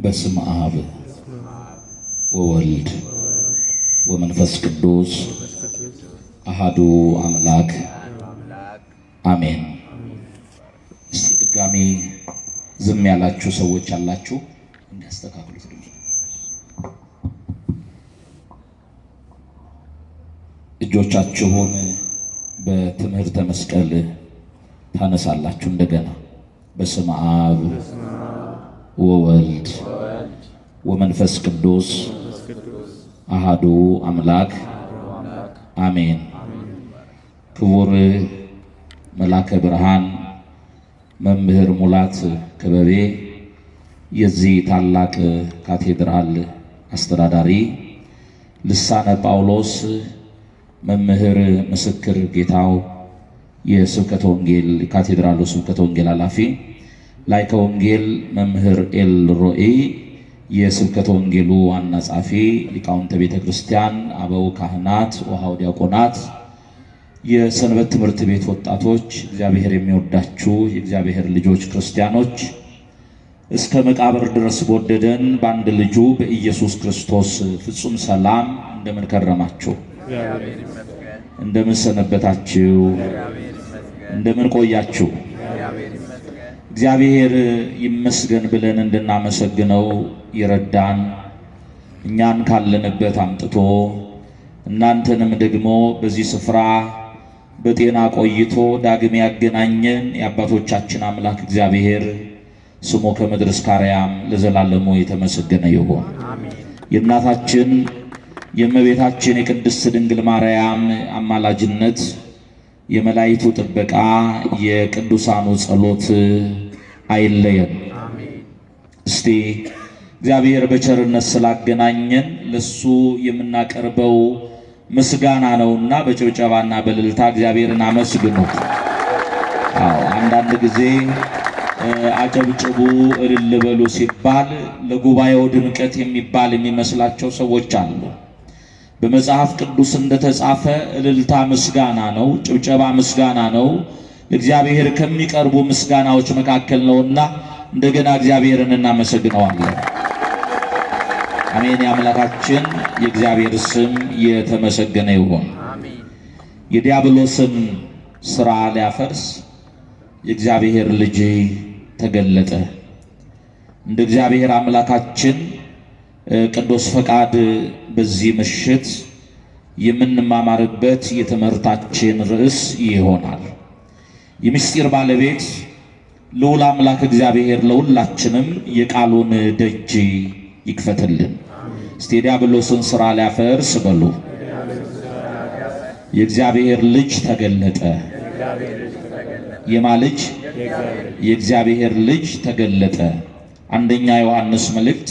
በስመ አብ ወወልድ ወመንፈስ ቅዱስ አሐዱ አምላክ አሜን። እስቲ ድጋሚ ዝም ያላችሁ ሰዎች አላችሁ እንዲያስተካክሉት እጆቻችሁን በትምህርተ መስቀል ታነሳላችሁ። እንደገና በስመ አብ ወወልድ ወመንፈስ ቅዱስ አሐዱ አምላክ አሜን። ክቡር መላከ ብርሃን መምህር ሙላት ክበቤ የዚህ ታላቅ ካቴድራል አስተዳዳሪ፣ ልሳነ ጳውሎስ መምህር ምስክር ጌታው የስብከተ ወንጌል ካቴድራሉ ስብከተ ወንጌል ኃላፊ፣ ላይከ ወንጌል መምህር ኤልሮኢ የስብከተ ወንጌሉ ዋና ጸሐፊ፣ ሊቃውንተ ቤተ ክርስቲያን፣ አበው ካህናት፣ ወሃው ዲያቆናት፣ የሰንበት ትምህርት ቤት ወጣቶች፣ እግዚአብሔር የሚወዳችሁ የእግዚአብሔር ልጆች ክርስቲያኖች፣ እስከ መቃብር ድረስ በወደደን በአንድ ልጁ በኢየሱስ ክርስቶስ ፍጹም ሰላም እንደምን ከረማችሁ? እንደምን ሰነበታችሁ? እንደምን ቆያችሁ? እግዚአብሔር ይመስገን ብለን እንድናመሰግነው ይረዳን፣ እኛን ካለንበት አምጥቶ እናንተንም ደግሞ በዚህ ስፍራ በጤና ቆይቶ ዳግም ያገናኘን የአባቶቻችን አምላክ እግዚአብሔር ስሙ ከምድር እስከ አርያም ለዘላለሙ የተመሰገነ ይሁን። የእናታችን የእመቤታችን የቅድስት ድንግል ማርያም አማላጅነት፣ የመላእክቱ ጥበቃ፣ የቅዱሳኑ ጸሎት አይለየን። እስቲ እግዚአብሔር በቸርነት ስላገናኘን ለሱ የምናቀርበው ምስጋና ነውና በጭብጨባና በእልልታ እግዚአብሔርን አመስግኑት። አንዳንድ ጊዜ አጨብጭቡ እልል በሉ ሲባል ለጉባኤው ድምቀት የሚባል የሚመስላቸው ሰዎች አሉ። በመጽሐፍ ቅዱስ እንደተጻፈ እልልታ ምስጋና ነው፣ ጭብጨባ ምስጋና ነው፣ ለእግዚአብሔር ከሚቀርቡ ምስጋናዎች መካከል ነውና እንደገና እግዚአብሔርን እናመሰግነዋለን። አሜን። የአምላካችን የእግዚአብሔር ስም የተመሰገነ ይሁን። የዲያብሎስን ሥራ ሊያፈርስ የእግዚአብሔር ልጅ ተገለጠ። እንደ እግዚአብሔር አምላካችን ቅዱስ ፈቃድ በዚህ ምሽት የምንማማርበት የትምህርታችን ርዕስ ይሆናል። የምስጢር ባለቤት ልዑል አምላክ እግዚአብሔር ለሁላችንም የቃሉን ደጅ ይክፈትልን። እስቲ ዲያብሎስን ሥራ ሊያፈርስ በሉ። የእግዚአብሔር ልጅ ተገለጠ። የማ ልጅ? የእግዚአብሔር ልጅ ተገለጠ። አንደኛ ዮሐንስ መልእክት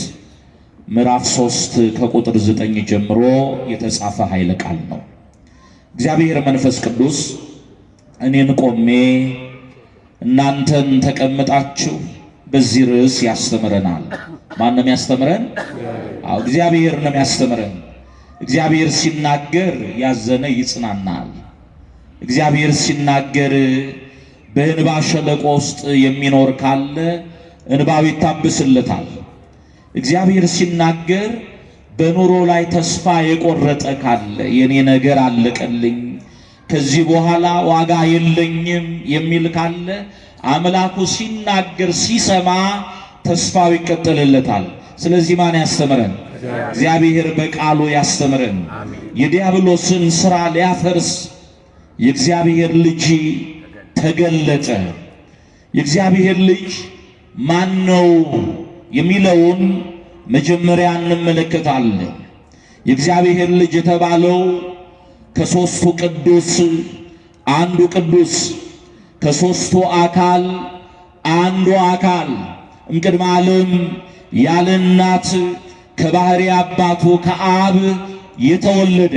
ምዕራፍ 3 ከቁጥር 9 ጀምሮ የተጻፈ ኃይለ ቃል ነው። እግዚአብሔር መንፈስ ቅዱስ እኔን ቆሜ እናንተን ተቀምጣችሁ በዚህ ርዕስ ያስተምረናል። ማን ነው ያስተምረን? እግዚአብሔር ነው ያስተምረን። እግዚአብሔር ሲናገር ያዘነ ይጽናናል። እግዚአብሔር ሲናገር በእንባ ሸለቆ ውስጥ የሚኖር ካለ እንባው ይታበስለታል። እግዚአብሔር ሲናገር በኑሮ ላይ ተስፋ የቆረጠ ካለ የኔ ነገር አለቀልኝ፣ ከዚህ በኋላ ዋጋ የለኝም የሚል ካለ አምላኩ ሲናገር ሲሰማ ተስፋው ይቀጥልለታል። ስለዚህ ማን ያስተምረን? እግዚአብሔር በቃሉ ያስተምረን። የዲያብሎስን ሥራ ሊያፈርስ የእግዚአብሔር ልጅ ተገለጠ። የእግዚአብሔር ልጅ ማን ነው የሚለውን መጀመሪያ እንመለከታለን። የእግዚአብሔር ልጅ የተባለው ከሦስቱ ቅዱስ አንዱ ቅዱስ፣ ከሦስቱ አካል አንዱ አካል፣ እምቅድመ ዓለም ያለ እናት ከባሕርይ አባቱ ከአብ የተወለደ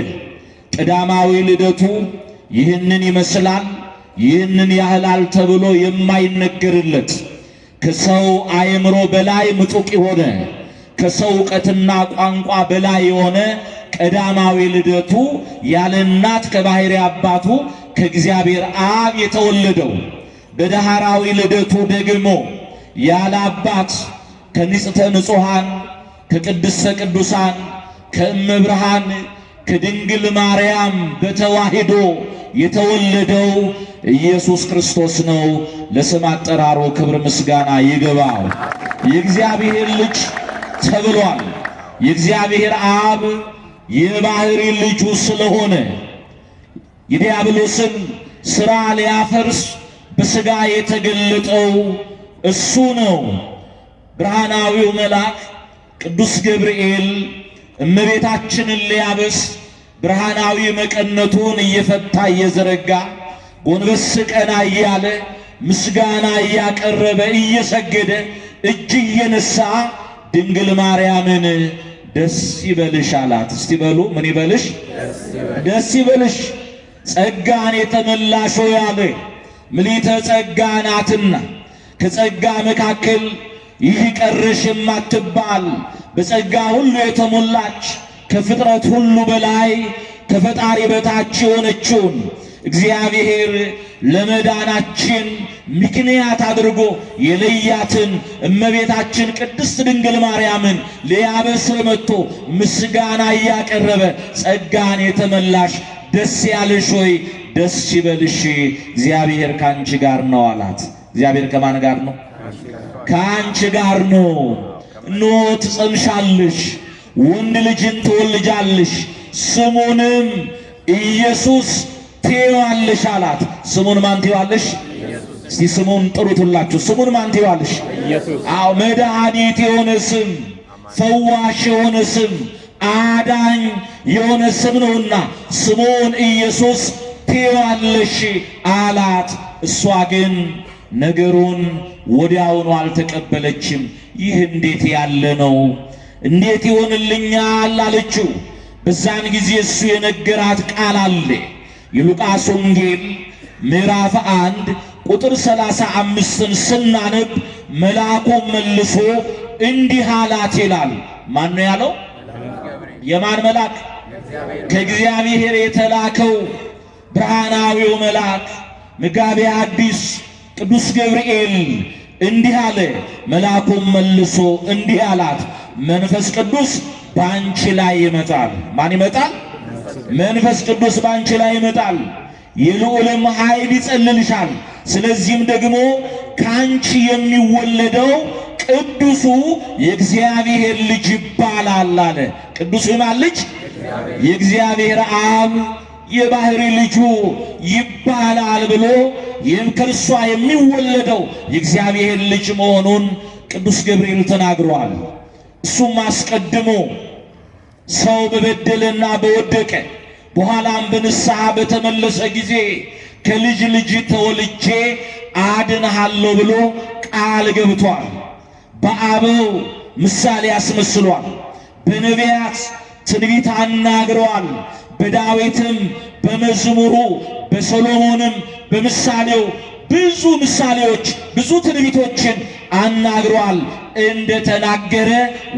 ቀዳማዊ ልደቱ ይህንን ይመስላል ይህንን ያህላል ተብሎ የማይነገርለት ከሰው አእምሮ በላይ ምጡቅ የሆነ ከሰው ዕውቀትና ቋንቋ በላይ የሆነ ቀዳማዊ ልደቱ ያለ እናት ከባሕርይ አባቱ ከእግዚአብሔር አብ የተወለደው በዳህራዊ ልደቱ ደግሞ ያለ አባት ከንጽሕተ ንጹሐን ከቅድስተ ቅዱሳን ከእመብርሃን ከድንግል ማርያም በተዋሂዶ የተወለደው ኢየሱስ ክርስቶስ ነው። ለስም አጠራሩ ክብር ምስጋና ይገባው። የእግዚአብሔር ልጅ ተብሏል። የእግዚአብሔር አብ የባህሪ ልጁ ስለሆነ የዲያብሎስን ሥራ ሊያፈርስ በሥጋ የተገለጠው እሱ ነው። ብርሃናዊው መልአክ ቅዱስ ገብርኤል እመቤታችንን ሊያበስ ብርሃናዊ መቀነቱን እየፈታ እየዘረጋ ጎንበስ ቀና እያለ ምስጋና እያቀረበ እየሰገደ እጅ እየነሳ ድንግል ማርያምን ደስ ይበልሽ አላት። እስቲ በሉ ምን ይበልሽ? ደስ ይበልሽ። ጸጋን የተመላሽ ሆይ አለ። ምልዕተ ጸጋ ናትና ከጸጋ መካከል ይህ ቀረሽ የማትባል በጸጋ ሁሉ የተሞላች ከፍጥረት ሁሉ በላይ ከፈጣሪ በታች የሆነችውን እግዚአብሔር ለመዳናችን ምክንያት አድርጎ የለያትን እመቤታችን ቅድስት ድንግል ማርያምን ሊያበስር መጥቶ ምስጋና እያቀረበ ጸጋን የተመላሽ ደስ ያለሽ ሆይ ደስ ይበልሽ፣ እግዚአብሔር ካንቺ ጋር ነው አላት። እግዚአብሔር ከማን ጋር ነው? ካንቺ ጋር ነው። እነሆ ትጸንሻለሽ፣ ወንድ ልጅን ትወልጃለሽ፣ ስሙንም ኢየሱስ ትይዋለሽ አላት። ስሙን ማን ትይዋለሽ? እስቲ ስሙን ጥሩት ሁላችሁ። ስሙን ማን ትይዋለሽ? ኢየሱስ። አዎ መድኃኒት የሆነ ስም፣ ፈዋሽ የሆነ ስም፣ አዳኝ የሆነ ስም ነውና ስሙን ኢየሱስ ትይዋለሽ አላት። እሷ ግን ነገሩን ወዲያውኑ አልተቀበለችም። ይህ እንዴት ያለ ነው? እንዴት ይሆንልኛል አለችው። በዛን ጊዜ እሱ የነገራት ቃል አለ። የሉቃስ ወንጌል ምዕራፍ 1 ቁጥር 35ን ስናነብ መልአኩ መልሶ እንዲህ አላት ይላል። ማን ነው ያለው? የማን መልአክ? ከእግዚአብሔር የተላከው ብርሃናዊው መልአክ መጋቤ ሐዲስ ቅዱስ ገብርኤል እንዲህ አለ። መልአኩም መልሶ እንዲህ አላት፣ መንፈስ ቅዱስ ባንቺ ላይ ይመጣል። ማን ይመጣል? መንፈስ ቅዱስ ባንቺ ላይ ይመጣል፣ የልዑልም ኃይል ይጸልልሻል። ስለዚህም ደግሞ ካንቺ የሚወለደው ቅዱሱ የእግዚአብሔር ልጅ ይባላል አለ። ቅዱሱ የማን ልጅ? የእግዚአብሔር አብ የባህሪ ልጁ ይባላል ብሎ ከእርሷ የሚወለደው የእግዚአብሔር ልጅ መሆኑን ቅዱስ ገብርኤል ተናግሯል። እሱም አስቀድሞ ሰው በበደለና በወደቀ በኋላም በንስሐ በተመለሰ ጊዜ ከልጅ ልጅ ተወልጄ አድንሃለሁ ብሎ ቃል ገብቷል። በአበው ምሳሌ አስመስሏል። በነቢያት ትንቢት አናግረዋል። በዳዊትም በመዝሙሩ በሰሎሞንም በምሳሌው ብዙ ምሳሌዎች ብዙ ትንቢቶችን አናግረዋል። እንደተናገረ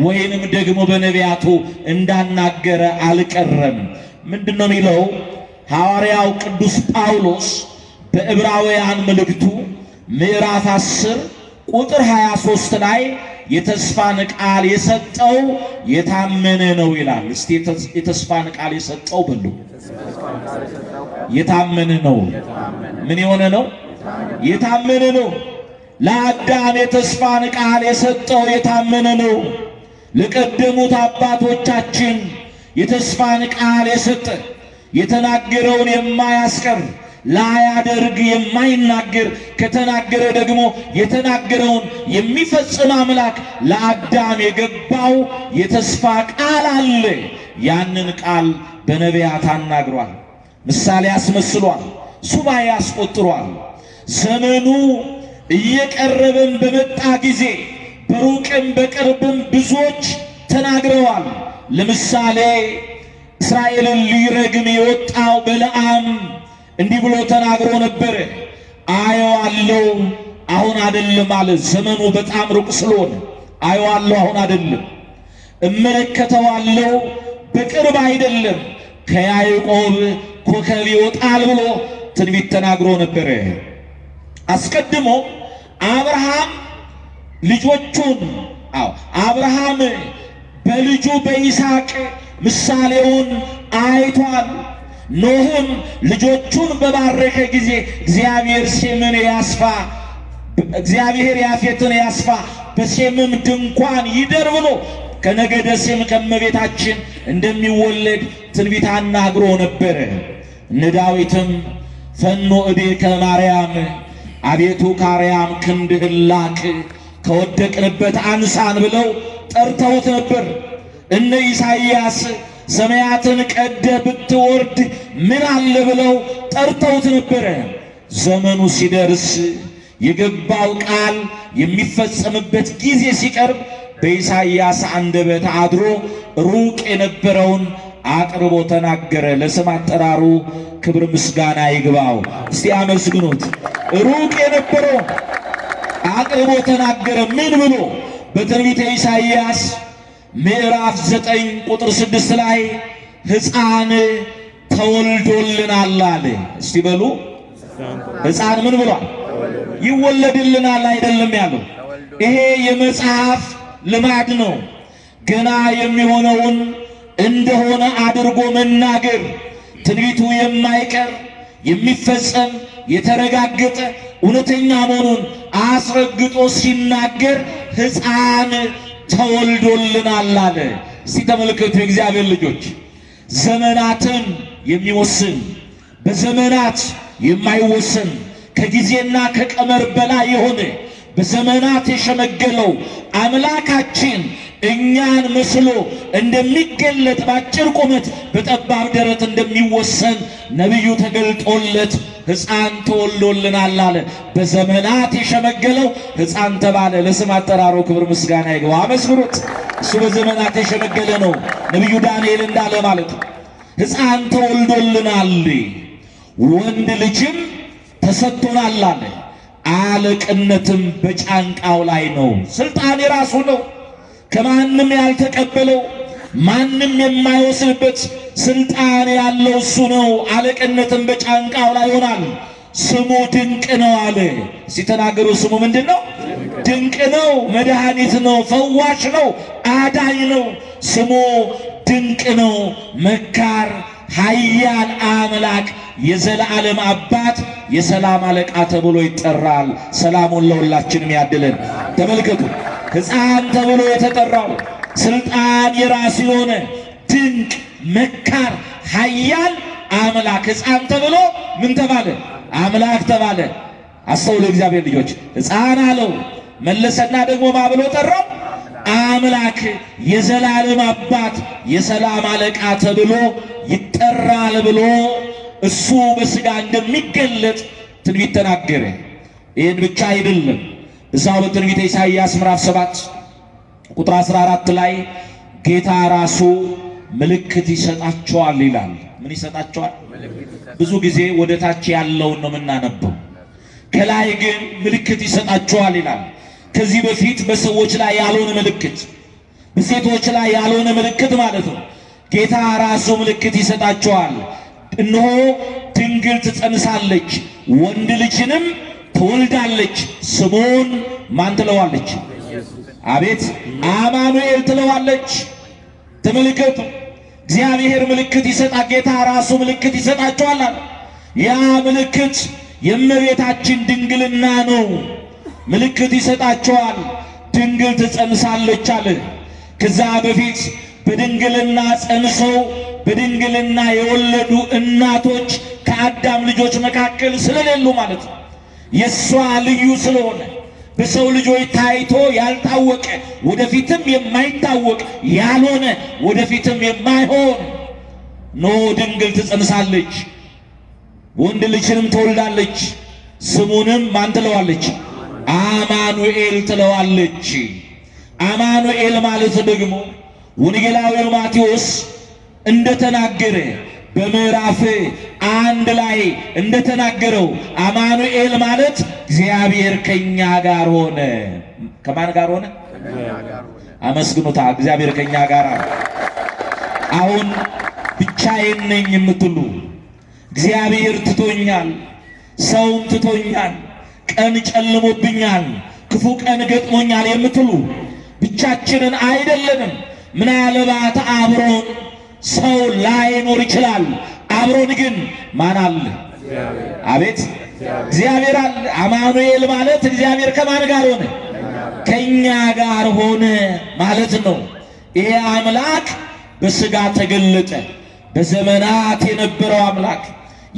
ወይንም ደግሞ በነቢያቱ እንዳናገረ አልቀረም። ምንድነው የሚለው? ሐዋርያው ቅዱስ ጳውሎስ በዕብራውያን መልእክቱ ምዕራፍ 10 ቁጥር 23 ላይ የተስፋን ቃል የሰጠው የታመነ ነው ይላል። እስቲ የተስፋን ቃል የሰጠው በሉ። የታመነ ነው። ምን የሆነ ነው? የታመነ ነው። ለአዳም የተስፋን ቃል የሰጠው የታመነ ነው። ለቀደሙት አባቶቻችን የተስፋን ቃል የሰጠ የተናገረውን የማያስቀር ላያደርግ የማይናገር ከተናገረ ደግሞ የተናገረውን የሚፈጽም አምላክ ለአዳም የገባው የተስፋ ቃል አለ። ያንን ቃል በነቢያት አናግሯል። ምሳሌ አስመስሏል። ሱባኤ አስቆጥሯል። ዘመኑ እየቀረበን በመጣ ጊዜ በሩቅም በቅርብም ብዙዎች ተናግረዋል። ለምሳሌ እስራኤልን ሊረግም የወጣው በለዓም እንዲህ ብሎ ተናግሮ ነበር። አየዋለሁ አሁን አይደለም አለ። ዘመኑ በጣም ሩቅ ስለሆነ አየዋለሁ አሁን አይደለም፣ እመለከተዋለሁ በቅርብ አይደለም፣ ከያዕቆብ ኮከብ ይወጣል ብሎ ትንቢት ተናግሮ ነበር። አስቀድሞ አብርሃም ልጆቹን አብርሃም በልጁ በይስሐቅ ምሳሌውን አይቷል። ኖህም ልጆቹን በባረከ ጊዜ እግዚአብሔር ያፌትን ያስፋ በሴምም ድንኳን ይደር ብሎ ከነገደ ሴም ከመቤታችን እንደሚወለድ ትንቢት አናግሮ ነበር። እነ ዳዊትም ፈኖ እዴከ ማርያም፣ አቤቱ ካርያም ክንድህን ላክ፣ ከወደቅንበት አንሳን ብለው ጠርተውት ነበር። እነ ኢሳይያስ ሰማያትን ቀደ ብትወርድ ምን አለ ብለው ጠርተውት ነበር። ዘመኑ ሲደርስ የገባው ቃል የሚፈጸምበት ጊዜ ሲቀርብ በኢሳይያስ አንደበት አድሮ ሩቅ የነበረውን አቅርቦ ተናገረ። ለስም አጠራሩ ክብር ምስጋና ይግባው። እስቲ አመስግኑት። ሩቅ የነበረውን አቅርቦ ተናገረ። ምን ብሎ? በትንቢተ ኢሳይያስ ምዕራፍ 9 ቁጥር 6 ላይ ሕፃን ተወልዶልናል አለ። እስቲ በሉ ሕፃን ምን ብሏል? ይወለድልናል አይደለም ያለው። ይሄ የመጽሐፍ ልማድ ነው። ገና የሚሆነውን እንደሆነ አድርጎ መናገር፣ ትንቢቱ የማይቀር የሚፈጸም የተረጋገጠ እውነተኛ መሆኑን አስረግጦ ሲናገር ሕፃን ተወልዶልናል አለ። እስቲ ተመልከቱ የእግዚአብሔር ልጆች፣ ዘመናትን የሚወስን በዘመናት የማይወሰን ከጊዜና ከቀመር በላይ የሆነ በዘመናት የሸመገለው አምላካችን እኛን መስሎ እንደሚገለጥ ባጭር ቁመት በጠባብ ደረት እንደሚወሰን ነቢዩ ተገልጦለት ሕፃን ተወልዶልናል አለ። በዘመናት የሸመገለው ሕፃን ተባለ። ለስም አጠራሩ ክብር ምስጋና ይግባው። አመስግኑት። እሱ በዘመናት የሸመገለ ነው። ነቢዩ ዳንኤል እንዳለ ማለት ነው። ሕፃን ተወልዶልናል፣ ወንድ ልጅም ተሰጥቶናል አለ። አለቅነትም በጫንቃው ላይ ነው። ስልጣን የራሱ ነው። ከማንም ያልተቀበለው ማንም የማይወስድበት ስልጣን ያለው እሱ ነው። አለቅነትም በጫንቃው ላይ ይሆናል። ስሙ ድንቅ ነው አለ። ሲተናገሩ ስሙ ምንድነው? ድንቅ ነው፣ መድኃኒት ነው፣ ፈዋሽ ነው፣ አዳኝ ነው። ስሙ ድንቅ ነው፣ መካር፣ ኃያል አምላክ፣ የዘላለም አባት፣ የሰላም አለቃ ተብሎ ይጠራል። ሰላሙን ለሁላችንም ያድለን። ተመልከቱ፣ ሕፃን ተብሎ የተጠራው ስልጣን የራሱ የሆነ ድንቅ፣ መካር፣ ኃያል አምላክ ሕፃን ተብሎ ምን ተባለ? አምላክ ተባለ። አስተውሉ እግዚአብሔር ልጆች፣ ሕፃን አለው መለሰና ደግሞ ማ ብሎ ጠራው? አምላክ፣ የዘላለም አባት፣ የሰላም አለቃ ተብሎ ይጠራል ብሎ እሱ በሥጋ እንደሚገለጥ ትንቢት ተናገረ። ይህን ብቻ አይደለም። እዛው በትንቢተ ኢሳይያስ ምዕራፍ 7 ቁጥር 14 ላይ ጌታ ራሱ ምልክት ይሰጣቸዋል ይላል። ምን ይሰጣቸዋል? ብዙ ጊዜ ወደ ታች ያለውን ነው የምናነበው። ከላይ ግን ምልክት ይሰጣቸዋል ይላል። ከዚህ በፊት በሰዎች ላይ ያልሆነ ምልክት፣ በሴቶች ላይ ያልሆነ ምልክት ማለት ነው። ጌታ ራሱ ምልክት ይሰጣቸዋል። እነሆ ድንግል ትጸንሳለች፣ ወንድ ልጅንም ትወልዳለች፣ ስሙን ማን ትለዋለች? አቤት አማኑኤል ትለዋለች። ተመልከቱ፣ እግዚአብሔር ምልክት ይሰጣል። ጌታ ራሱ ምልክት ይሰጣቸዋል አለ። ያ ምልክት የእመቤታችን ድንግልና ነው። ምልክት ይሰጣቸዋል። ድንግል ትጸንሳለች አለ። ከዛ በፊት በድንግልና ጸንሰው በድንግልና የወለዱ እናቶች ከአዳም ልጆች መካከል ስለሌሉ ማለት ነው። የሷ ልዩ ስለሆነ በሰው ልጆች ታይቶ ያልታወቀ ወደፊትም የማይታወቅ ያልሆነ ወደፊትም የማይሆን ኖ ድንግል ትጸንሳለች፣ ወንድ ልጅንም ትወልዳለች፣ ስሙንም ማን ትለዋለች? አማኑኤል ትለዋለች። አማኑኤል ማለት ደግሞ ወንጌላዊው ማቴዎስ እንደተናገረ በምዕራፍ 1 ላይ እንደተናገረው አማኑኤል ማለት እግዚአብሔር ከኛ ጋር ሆነ። ከማን ጋር ሆነ? አመስግኑታ። እግዚአብሔር ከኛ ጋር ሆነ። አሁን ብቻዬን ነኝ የምትሉ፣ እግዚአብሔር ትቶኛል፣ ሰውም ትቶኛል፣ ቀን ጨልሞብኛል፣ ክፉ ቀን ገጥሞኛል የምትሉ ብቻችንን አይደለንም። ምናልባት አብሮን ሰው ላይኖር ይችላል። አብሮን ግን ማን አለ? አቤት እግዚአብሔር አለ። አማኑኤል ማለት እግዚአብሔር ከማን ጋር ሆነ? ከኛ ጋር ሆነ ማለት ነው። ይሄ አምላክ በሥጋ ተገለጠ። በዘመናት የነበረው አምላክ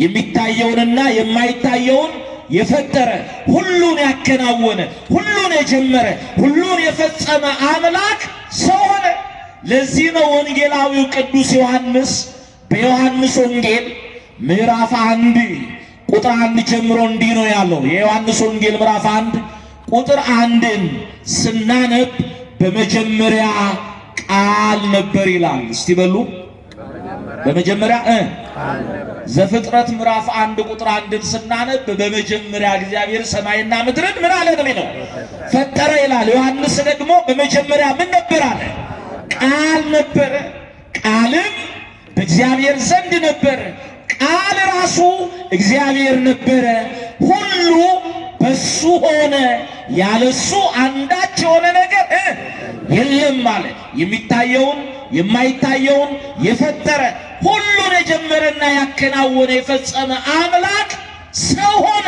የሚታየውንና የማይታየውን የፈጠረ ሁሉን ያከናወነ ሁሉን የጀመረ ሁሉን የፈጸመ አምላክ ሰው ሆነ። ለዚህ ነው ወንጌላዊው ቅዱስ ዮሐንስ በዮሐንስ ወንጌል ምዕራፍ 1 ቁጥር 1 ጀምሮ እንዲህ ነው ያለው። የዮሐንስ ወንጌል ምዕራፍ 1 ቁጥር 1ን ስናነብ በመጀመሪያ ቃል ነበር ይላል። እስቲ በሉ በመጀመሪያ ዘፍጥረት ምዕራፍ 1 ቁጥር 1ን ስናነብ በመጀመሪያ እግዚአብሔር ሰማይና ምድርን ምን አለ ነው ፈጠረ ይላል። ዮሐንስ ደግሞ በመጀመሪያ ምን ነበር አለ? ቃል ነበረ፣ ቃልም በእግዚአብሔር ዘንድ ነበረ፣ ቃል ራሱ እግዚአብሔር ነበረ፣ ሁሉ በሱ ሆነ፣ ያለሱ አንዳች የሆነ ነገር የለም አለ። የሚታየውን የማይታየውን የፈጠረ ሁሉን የጀመረና ያከናወነ የፈጸመ አምላክ ሰው ሆነ።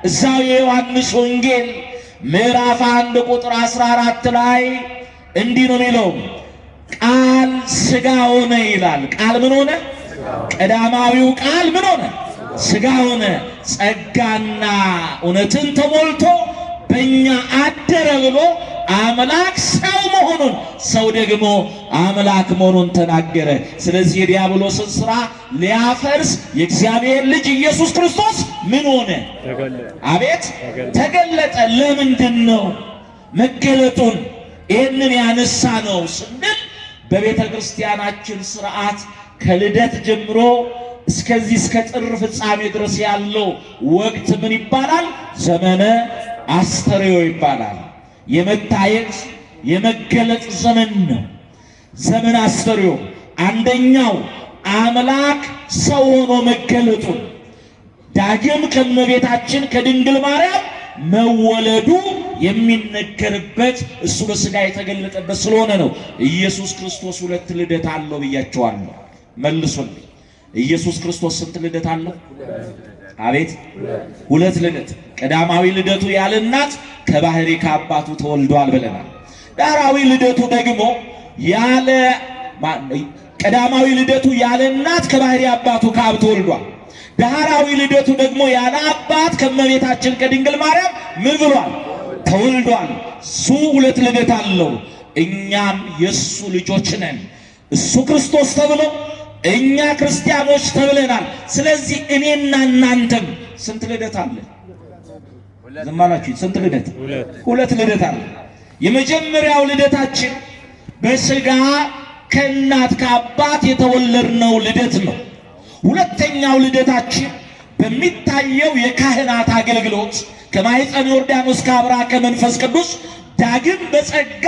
እዛው የዮሐንስ ወንጌል ምዕራፍ 1 ቁጥር 14 ላይ እንዲህ ነው የሚለው፣ ቃል ሥጋ ሆነ ይላል። ቃል ምን ሆነ? ቀዳማዊው ቃል ምን ሆነ? ሥጋ ሆነ፣ ጸጋና እውነትን ተሞልቶ በእኛ አደረ ብሎ አምላክ ሰው መሆኑን ሰው ደግሞ አምላክ መሆኑን ተናገረ። ስለዚህ የዲያብሎስን ሥራ ሊያፈርስ የእግዚአብሔር ልጅ ኢየሱስ ክርስቶስ ምን ሆነ? አቤት ተገለጠ። ለምንድን ነው መገለጡን ይህንን ያነሳ ነው ስንል በቤተ ክርስቲያናችን ሥርዓት ከልደት ጀምሮ እስከዚህ እስከ ጥር ፍጻሜ ድረስ ያለው ወቅት ምን ይባላል? ዘመነ አስተርእዮ ይባላል። የመታየት የመገለጥ ዘመን ነው። ዘመነ አስተርእዮ አንደኛው አምላክ ሰው ሆኖ መገለጡን ዳግም ከእመቤታችን ከድንግል ማርያም መወለዱ የሚነገርበት እሱ በሥጋ የተገለጠበት ስለሆነ ነው። ኢየሱስ ክርስቶስ ሁለት ልደት አለው ብያቸዋለሁ። መልሱልኝ። ኢየሱስ ክርስቶስ ስንት ልደት አለው? አቤት ሁለት ልደት። ቀዳማዊ ልደቱ ያለ እናት ከባህሪ ከአባቱ ተወልዷል ብለናል። ዳራዊ ልደቱ ደግሞ ያለ ቀዳማዊ ልደቱ ያለ እናት ከባህሪ አባቱ ከአብ ተወልዷል። ዳራዊ ልደቱ ደግሞ ያለ አባት ከእመቤታችን ከድንግል ማርያም ምን ብሏል? ተወልዷል። እሱ ሁለት ልደት አለው። እኛም የሱ ልጆች ነን። እሱ ክርስቶስ ተብሎ እኛ ክርስቲያኖች ተብለናል። ስለዚህ እኔና እናንተም ስንት ልደት አለ? ዝም አላችሁ? ስንት ልደት? ሁለት ልደት አለ። የመጀመሪያው ልደታችን በሥጋ ከእናት ከአባት የተወለድነው ልደት ነው። ሁለተኛው ልደታችን በሚታየው የካህናት አገልግሎት ከማኅፀነ ዮርዳኖስ ከአብርሃ ከመንፈስ ቅዱስ ዳግም በጸጋ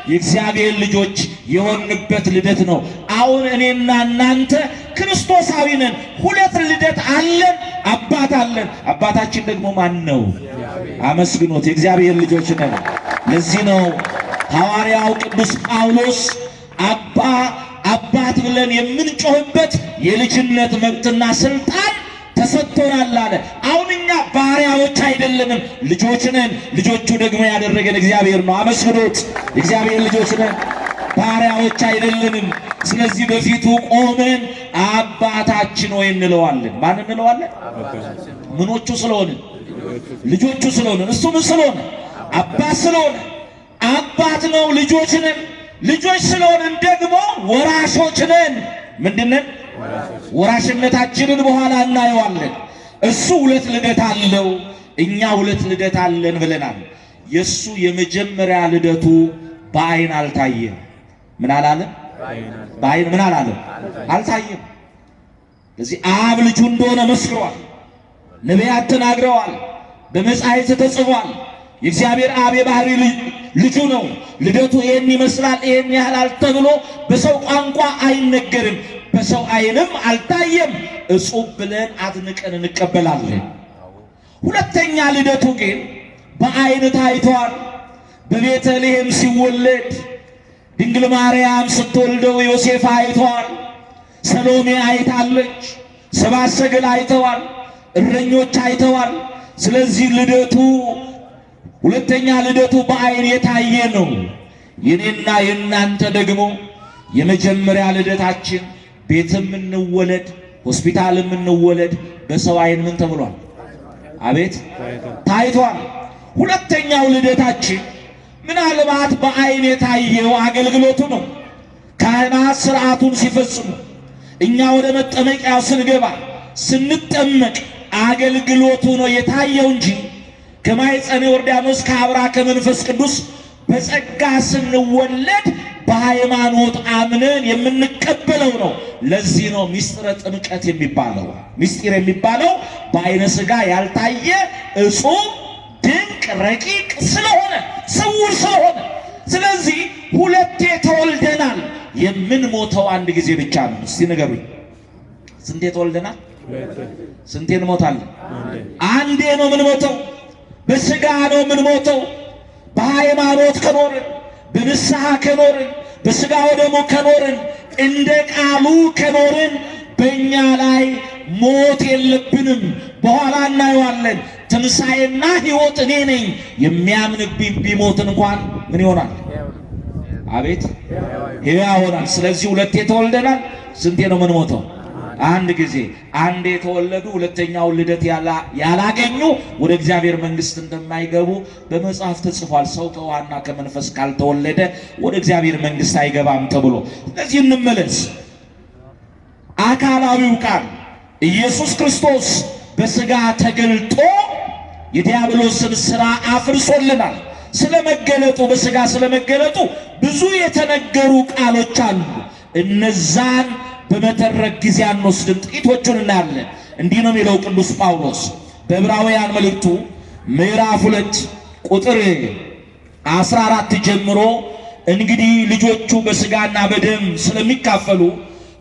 የእግዚአብሔር ልጆች የሆንበት ልደት ነው። አሁን እኔና እናንተ ክርስቶሳዊ ነን። ሁለት ልደት አለን፣ አባት አለን። አባታችን ደግሞ ማን ነው? አመስግኖት። የእግዚአብሔር ልጆች ነን። ለዚህ ነው ሐዋርያው ቅዱስ ጳውሎስ አባት ብለን የምንጮህበት የልጅነት መብትና ስልጣን ተሰጥቶናል አለ። አሁን እኛ ባሪያዎች አይደለንም፣ ልጆች ነን። ልጆቹ ደግሞ ያደረገን እግዚአብሔር ነው። አመስግኖት። የእግዚአብሔር ልጆች ነን፣ ባሪያዎች አይደለንም። ስለዚህ በፊቱ ቆመን አባታችን ሆይ እንለዋለን። ማን እንለዋለን? ምኖቹ ስለሆንን? ልጆቹ ስለሆንን። እሱ ምን ስለሆነ? አባት ስለሆነ አባት ነው። ልጆች ነን። ልጆች ስለሆንን ደግሞ ወራሾች ነን። ምንድነን? ወራሽነታችንን በኋላ እናየዋለን። እሱ ሁለት ልደት አለው፣ እኛ ሁለት ልደት አለን ብለናል። የሱ የመጀመሪያ ልደቱ በአይን አልታየም። ምን አላለም? በአይን ምን አላለም? አልታየም። ስለዚህ አብ ልጁ እንደሆነ መስክሯል። ነቢያት ተናግረዋል። በመጻሕፍት ተጽፏል። የእግዚአብሔር አብ የባህሪ ልጁ ነው። ልደቱ ይህን ይመስላል ይህን ያህላል ተብሎ በሰው ቋንቋ አይነገርም፣ በሰው አይንም አልታየም። እጹብ ብለን አድንቀን እንቀበላለን። ሁለተኛ ልደቱ ግን በአይን ታይቷል። በቤተልሔም ሲወለድ ድንግል ማርያም ስትወልደው ዮሴፍ አይቷል። ሰሎሜ አይታለች። ሰብአ ሰገል አይተዋል። እረኞች አይተዋል። ስለዚህ ልደቱ ሁለተኛ ልደቱ በዓይን የታየ ነው። የኔና የናንተ ደግሞ የመጀመሪያ ልደታችን ቤትም እንወለድ ሆስፒታልም እንወለድ በሰው ዓይን ምን ተብሏል? አቤት ታይቷል። ሁለተኛው ልደታችን ምናልባት በዓይን የታየው አገልግሎቱ ነው። ካህናት ሥርዓቱን ሲፈጽሙ እኛ ወደ መጠመቂያው ስንገባ ስንጠመቅ አገልግሎቱ ነው የታየው እንጂ ከማኅፀነ ዮርዳኖስ ከአብራ ከመንፈስ ቅዱስ በጸጋ ስንወለድ በሃይማኖት አምነን የምንቀበለው ነው። ለዚህ ነው ምስጢረ ጥምቀት የሚባለው። ምስጢር የሚባለው በዓይነ ሥጋ ያልታየ እጹብ ድንቅ ረቂቅ ስለሆነ ስውር ስለሆነ፣ ስለዚህ ሁለቴ ተወልደናል። የምንሞተው አንድ ጊዜ ብቻ ነው። እስቲ ንገሩኝ፣ ስንቴ ተወልደናል? ስንቴ እንሞታለን? አንዴ ነው የምንሞተው። በሥጋ ነው የምንሞተው። በሃይማኖት ከኖርን፣ በንስሐ ከኖርን፣ በሥጋ ወደሙ ከኖርን፣ እንደ ቃሉ ከኖርን በእኛ ላይ ሞት የለብንም። በኋላ እናየዋለን። ትንሣኤና ሕይወት እኔ ነኝ። የሚያምንብኝ ቢሞት እንኳን ምን ይሆናል? አቤት ሕያው ይሆናል። ስለዚህ ሁለቴ ተወልደናል። ስንቴ ነው የምንሞተው? አንድ ጊዜ። አንዴ የተወለዱ ሁለተኛውን ልደት ያላገኙ ወደ እግዚአብሔር መንግሥት እንደማይገቡ በመጽሐፍ ተጽፏል። ሰው ከውሃና ከመንፈስ ካልተወለደ ወደ እግዚአብሔር መንግሥት አይገባም ተብሎ። ስለዚህ እንመለስ። አካላዊው ቃል ኢየሱስ ክርስቶስ በሥጋ ተገልጦ የዲያብሎስን ሥራ አፍርሶልናል። ስለመገለጡ በሥጋ ስለመገለጡ ብዙ የተነገሩ ቃሎች አሉ። እነዛን በመተረክ ጊዜ አንወስድም፣ ጥቂቶቹን እናያለን። እንዲህ ነው የሚለው ቅዱስ ጳውሎስ በዕብራውያን መልእክቱ ምዕራፍ 2 ቁጥር 14 ጀምሮ እንግዲህ ልጆቹ በሥጋና በደም ስለሚካፈሉ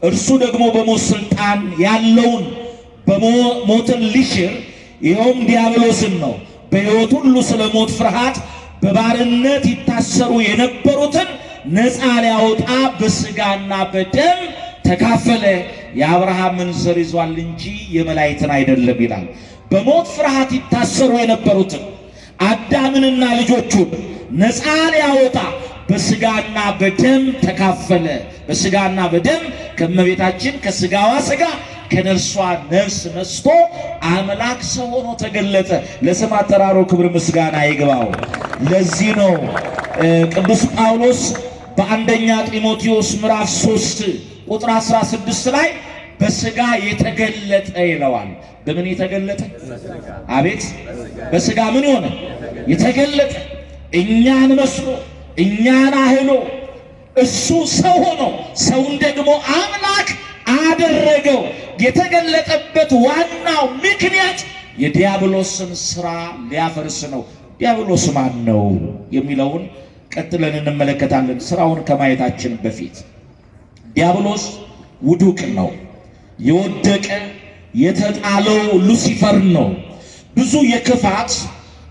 እርሱ ደግሞ በሞት ሥልጣን ያለውን ሞትን ሊሽር ይኸውም ዲያብሎስን ነው። በሕይወት ሁሉ ስለ ሞት ፍርሃት በባርነት ይታሰሩ የነበሩትን ነፃ ሊያወጣ በሥጋና በደም ተካፈለ። የአብርሃምን ዘር ይዟል እንጂ የመላእክትን አይደለም ይላል። በሞት ፍርሃት ይታሰሩ የነበሩትን አዳምንና ልጆቹን ነፃ ሊያወጣ በሥጋና በደም ተካፈለ። በሥጋና በደም ከእመቤታችን ከሥጋዋ ሥጋ ከነርሷ ነፍስ ነስቶ አምላክ ሰው ሆኖ ተገለጠ። ለስም አጠራሩ ክብር ምስጋና ይግባው። ለዚህ ነው ቅዱስ ጳውሎስ በአንደኛ ጢሞቴዎስ ምዕራፍ 3 ቁጥር 16 ላይ በሥጋ የተገለጠ ይለዋል። በምን የተገለጠ? አቤት በሥጋ ምን ሆነ? የተገለጠ። እኛን መስሎ እኛን አህሎ እሱ ሰው ሆኖ ሰውን ደግሞ አምላክ አደረገው። የተገለጠበት ዋናው ምክንያት የዲያብሎስን ሥራ ሊያፈርስ ነው። ዲያብሎስ ማን ነው የሚለውን ቀጥለን እንመለከታለን። ሥራውን ከማየታችን በፊት ዲያብሎስ ውዱቅ ነው። የወደቀ የተጣለው ሉሲፈር ነው። ብዙ የክፋት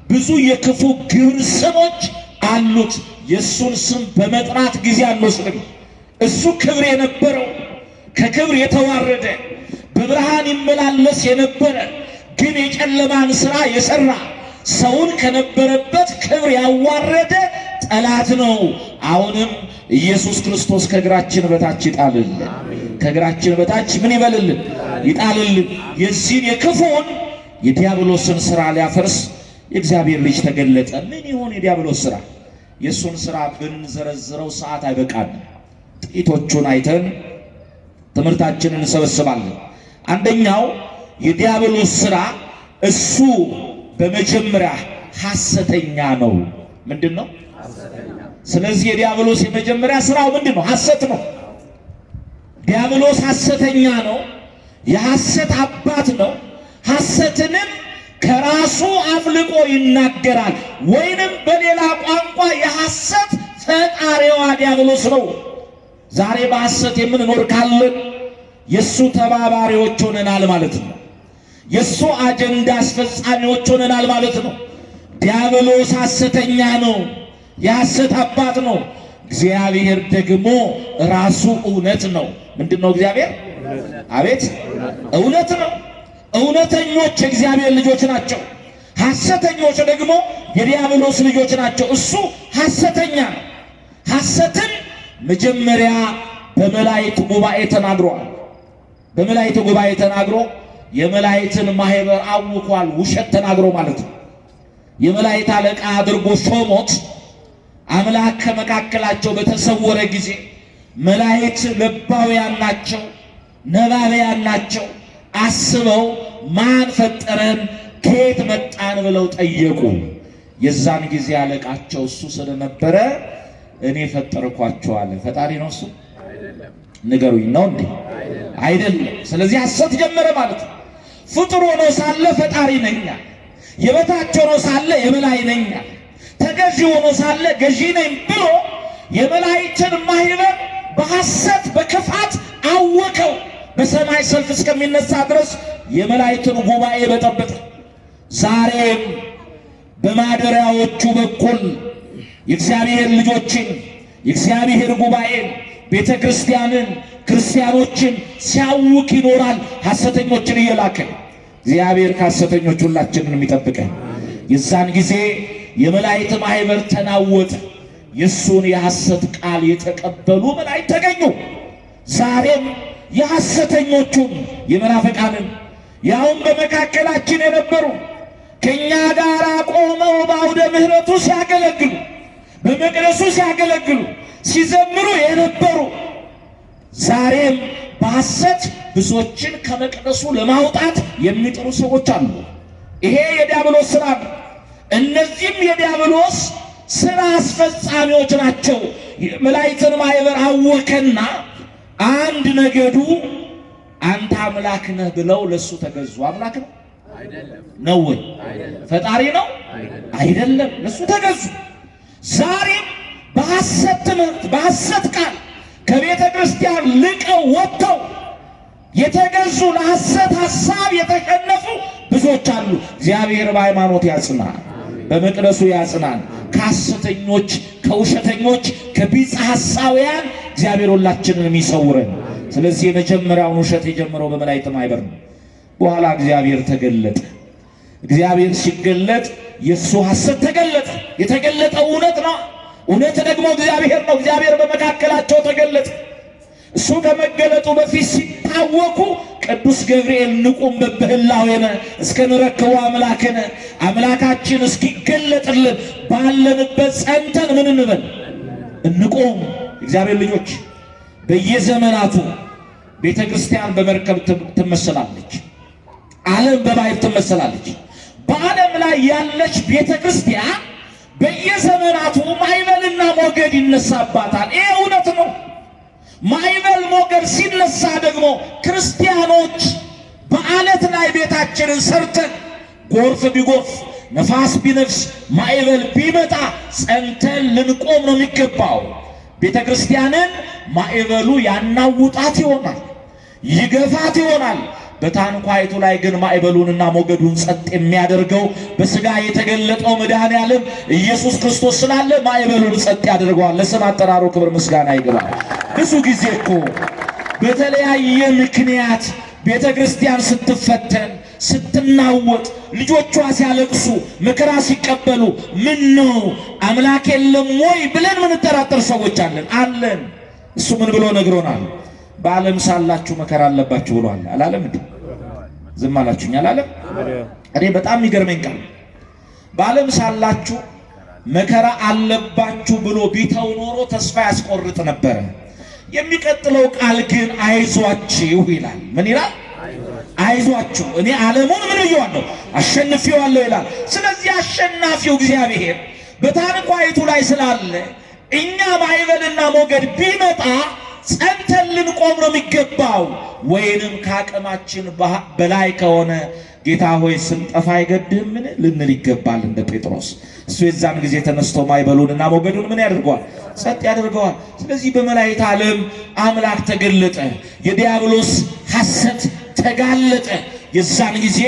ብዙ የክፉ ግብር ስሞች አሉት። የእሱን ስም በመጥራት ጊዜ አንወስድም። እሱ ክብር የነበረው ከክብር የተዋረደ በብርሃን ይመላለስ የነበረ ግን የጨለማን ሥራ የሠራ ሰውን ከነበረበት ክብር ያዋረደ ጠላት ነው። አሁንም ኢየሱስ ክርስቶስ ከእግራችን በታች ይጣልልን። ከእግራችን በታች ምን ይበልልን? ይጣልልን። የዚህን የክፉን የዲያብሎስን ሥራ ሊያፈርስ የእግዚአብሔር ልጅ ተገለጠ። ምን ይሆን የዲያብሎስ ሥራ? የእሱን ሥራ ብንዘረዝረው ሰዓት አይበቃንም። ጥቂቶቹን አይተን ትምህርታችንን እንሰበስባለን። አንደኛው የዲያብሎስ ሥራ እሱ በመጀመሪያ ሐሰተኛ ነው። ምንድን ነው? ስለዚህ የዲያብሎስ የመጀመሪያ ሥራው ምንድን ነው? ሐሰት ነው። ዲያብሎስ ሐሰተኛ ነው። የሐሰት አባት ነው። ሐሰትንም ከራሱ አፍልቆ ይናገራል። ወይንም በሌላ ቋንቋ የሐሰት ፈጣሪዋ ዲያብሎስ ነው። ዛሬ በሐሰት የምንኖር ካለን የሱ ተባባሪዎች ሆነናል ማለት ነው። የሱ አጀንዳ አስፈጻሚዎች ሆነናል ማለት ነው። ዲያብሎስ ሐሰተኛ ነው። የሐሰት አባት ነው። እግዚአብሔር ደግሞ ራሱ እውነት ነው። ምንድነው እግዚአብሔር? አቤት እውነት ነው። እውነተኞች የእግዚአብሔር ልጆች ናቸው። ሐሰተኞች ደግሞ የዲያብሎስ ልጆች ናቸው። እሱ ሐሰተኛ ነው። ሐሰትን መጀመሪያ በመላእክት ጉባኤ ተናግሯል። በመላእክት ጉባኤ ተናግሮ የመላእክትን ማህበር አውኳል። ውሸት ተናግሮ ማለት ነው። የመላእክት አለቃ አድርጎ ሾሞት አምላክ ከመካከላቸው በተሰወረ ጊዜ መላእክት ልባውያን ናቸው፣ ነባቢያን ናቸው። አስበው ማን ፈጠረን ከየት መጣን ብለው ጠየቁ። የዛን ጊዜ አለቃቸው እሱ ስለነበረ እኔ ፈጠርኳቸው አለ። ፈጣሪ ነው እሱ? ንገሩኝ፣ ነው እንዴ? አይደለም። ስለዚህ ሐሰት ጀመረ ማለት ነው። ፍጡር ሆኖ ሳለ ፈጣሪ ነኝ፣ የበታች ሆኖ ሳለ የበላይ ነኝ፣ ተገዢ ሆኖ ሳለ ገዢ ነኝ ብሎ የመላእክትን ማህበር በሐሰት በክፋት አወከው። በሰማይ ሰልፍ እስከሚነሳ ድረስ የመላእክትን ጉባኤ በጠበጠ። ዛሬም በማደሪያዎቹ በኩል የእግዚአብሔር ልጆችን የእግዚአብሔር ጉባኤን ቤተ ክርስቲያንን ክርስቲያኖችን ሲያውክ ይኖራል፣ ሐሰተኞችን እየላከ። እግዚአብሔር ከሐሰተኞች ሁላችንን የሚጠብቀን። የዛን ጊዜ የመላእክት ማህበር ተናወጠ። የሱን የሐሰት ቃል የተቀበሉ መላእክት ተገኙ። ዛሬም የሐሰተኞቹን የመናፍቃንን ያውም በመካከላችን የነበሩ ከኛ ጋር ቆመው በአውደ ምሕረቱ ሲያገለግሉ በመቅደሱ ሲያገለግሉ ሲዘምሩ የነበሩ ዛሬም በሐሰት ብዙዎችን ከመቅደሱ ለማውጣት የሚጥሩ ሰዎች አሉ። ይሄ የዲያብሎስ ሥራ ነው። እነዚህም የዲያብሎስ ሥራ አስፈጻሚዎች ናቸው። መላእክትን ማህበር አወከና አንድ ነገዱ አንተ አምላክ ነህ ብለው ለሱ ተገዙ። አምላክ ነው ነው ወይ? ፈጣሪ ነው አይደለም። ለሱ ተገዙ። ዛሬም በሐሰት ትምህርት በሐሰት ቃል ከቤተ ክርስቲያን ልቀው ወጥተው የተገዙ ለሐሰት ሐሳብ የተሸነፉ ብዙዎች አሉ። እግዚአብሔር በሃይማኖት ያጽናን፣ በመቅደሱ ያጽናን። ከሐሰተኞች ከውሸተኞች ከቢጽ ሐሳውያን እግዚአብሔር ሁላችንን ይሰውረን። ስለዚህ የመጀመሪያውን ውሸት የጀመረው በመላእክት ማህበር ነው። በኋላ እግዚአብሔር ተገለጠ። እግዚአብሔር ሲገለጥ የሱ ሐሰት ተገለጠ። የተገለጠው እውነት ነው። እውነት ደግሞ እግዚአብሔር ነው። እግዚአብሔር በመካከላቸው ተገለጠ። እሱ ከመገለጡ በፊት ሲታወቁ ቅዱስ ገብርኤል ንቁም በበህላዌነ እስከ ንረክቡ አምላክነ፣ አምላካችን እስኪገለጥልን ባለንበት ጸንተን ምን እንበል? እንቁም። እግዚአብሔር ልጆች በየዘመናቱ ቤተ ክርስቲያን በመርከብ ትመሰላለች፣ ዓለም በባህር ትመሰላለች። በዓለም ላይ ያለች ቤተ ክርስቲያን በየዘመናቱ ማዕበልና ሞገድ ይነሳባታል። ይሄ እውነት ነው። ማዕበል ሞገድ ሲነሳ ደግሞ ክርስቲያኖች በአለት ላይ ቤታችንን ሰርተን ጎርፍ ቢጎርፍ ነፋስ ቢነፍስ ማዕበል ቢመጣ ጸንተን ልንቆም ነው የሚገባው። ቤተ ክርስቲያንን ማዕበሉ ያናውጣት ይሆናል፣ ይገፋት ይሆናል። በታንኳይቱ ላይ ግን ማዕበሉንና ሞገዱን ጸጥ የሚያደርገው በሥጋ የተገለጠው መድኃኔዓለም ኢየሱስ ክርስቶስ ስላለ ማዕበሉን ጸጥ ያደርገዋል። ለስም አጠራሩ ክብር ምስጋና ይገባል። ብዙ ጊዜ እኮ በተለያየ ምክንያት ቤተ ክርስቲያን ስትፈተን ስትናወጥ ልጆቿ ሲያለቅሱ መከራ ሲቀበሉ ምን ነው አምላክ የለም ወይ ብለን ምንጠራጠር ሰዎች አለን። እሱ ምን ብሎ ነግሮናል? በዓለም ሳላችሁ መከራ አለባችሁ ብሏል። አላለም እንዴ? ዝም አላችሁኝ አላለም? እኔ በጣም የሚገርመኝ ቃል በዓለም ሳላችሁ መከራ አለባችሁ ብሎ ቢተው ኖሮ ተስፋ ያስቆርጥ ነበረ። የሚቀጥለው ቃል ግን አይዟችሁ ይላል። ምን ይላል? አይዟችሁ እኔ ዓለሙን ምን ብየዋለሁ? አሸንፌዋለሁ ይላል። ስለዚህ አሸናፊው እግዚአብሔር በታንኳይቱ ላይ ስላለ እኛ ማዕበልና ሞገድ ቢመጣ ጸንተን ልንቆም ነው የሚገባው። ወይንም ከአቅማችን በላይ ከሆነ ጌታ ሆይ ስንጠፋ አይገድህምን ልንል ይገባል እንደ ጴጥሮስ። እሱ የዛን ጊዜ ተነስቶ ማዕበሉንና ሞገዱን ምን ያደርገዋል? ጸጥ ያደርገዋል። ስለዚህ በመላእክት ዓለም አምላክ ተገለጠ፣ የዲያብሎስ ሐሰት ተጋለጠ። የዛን ጊዜ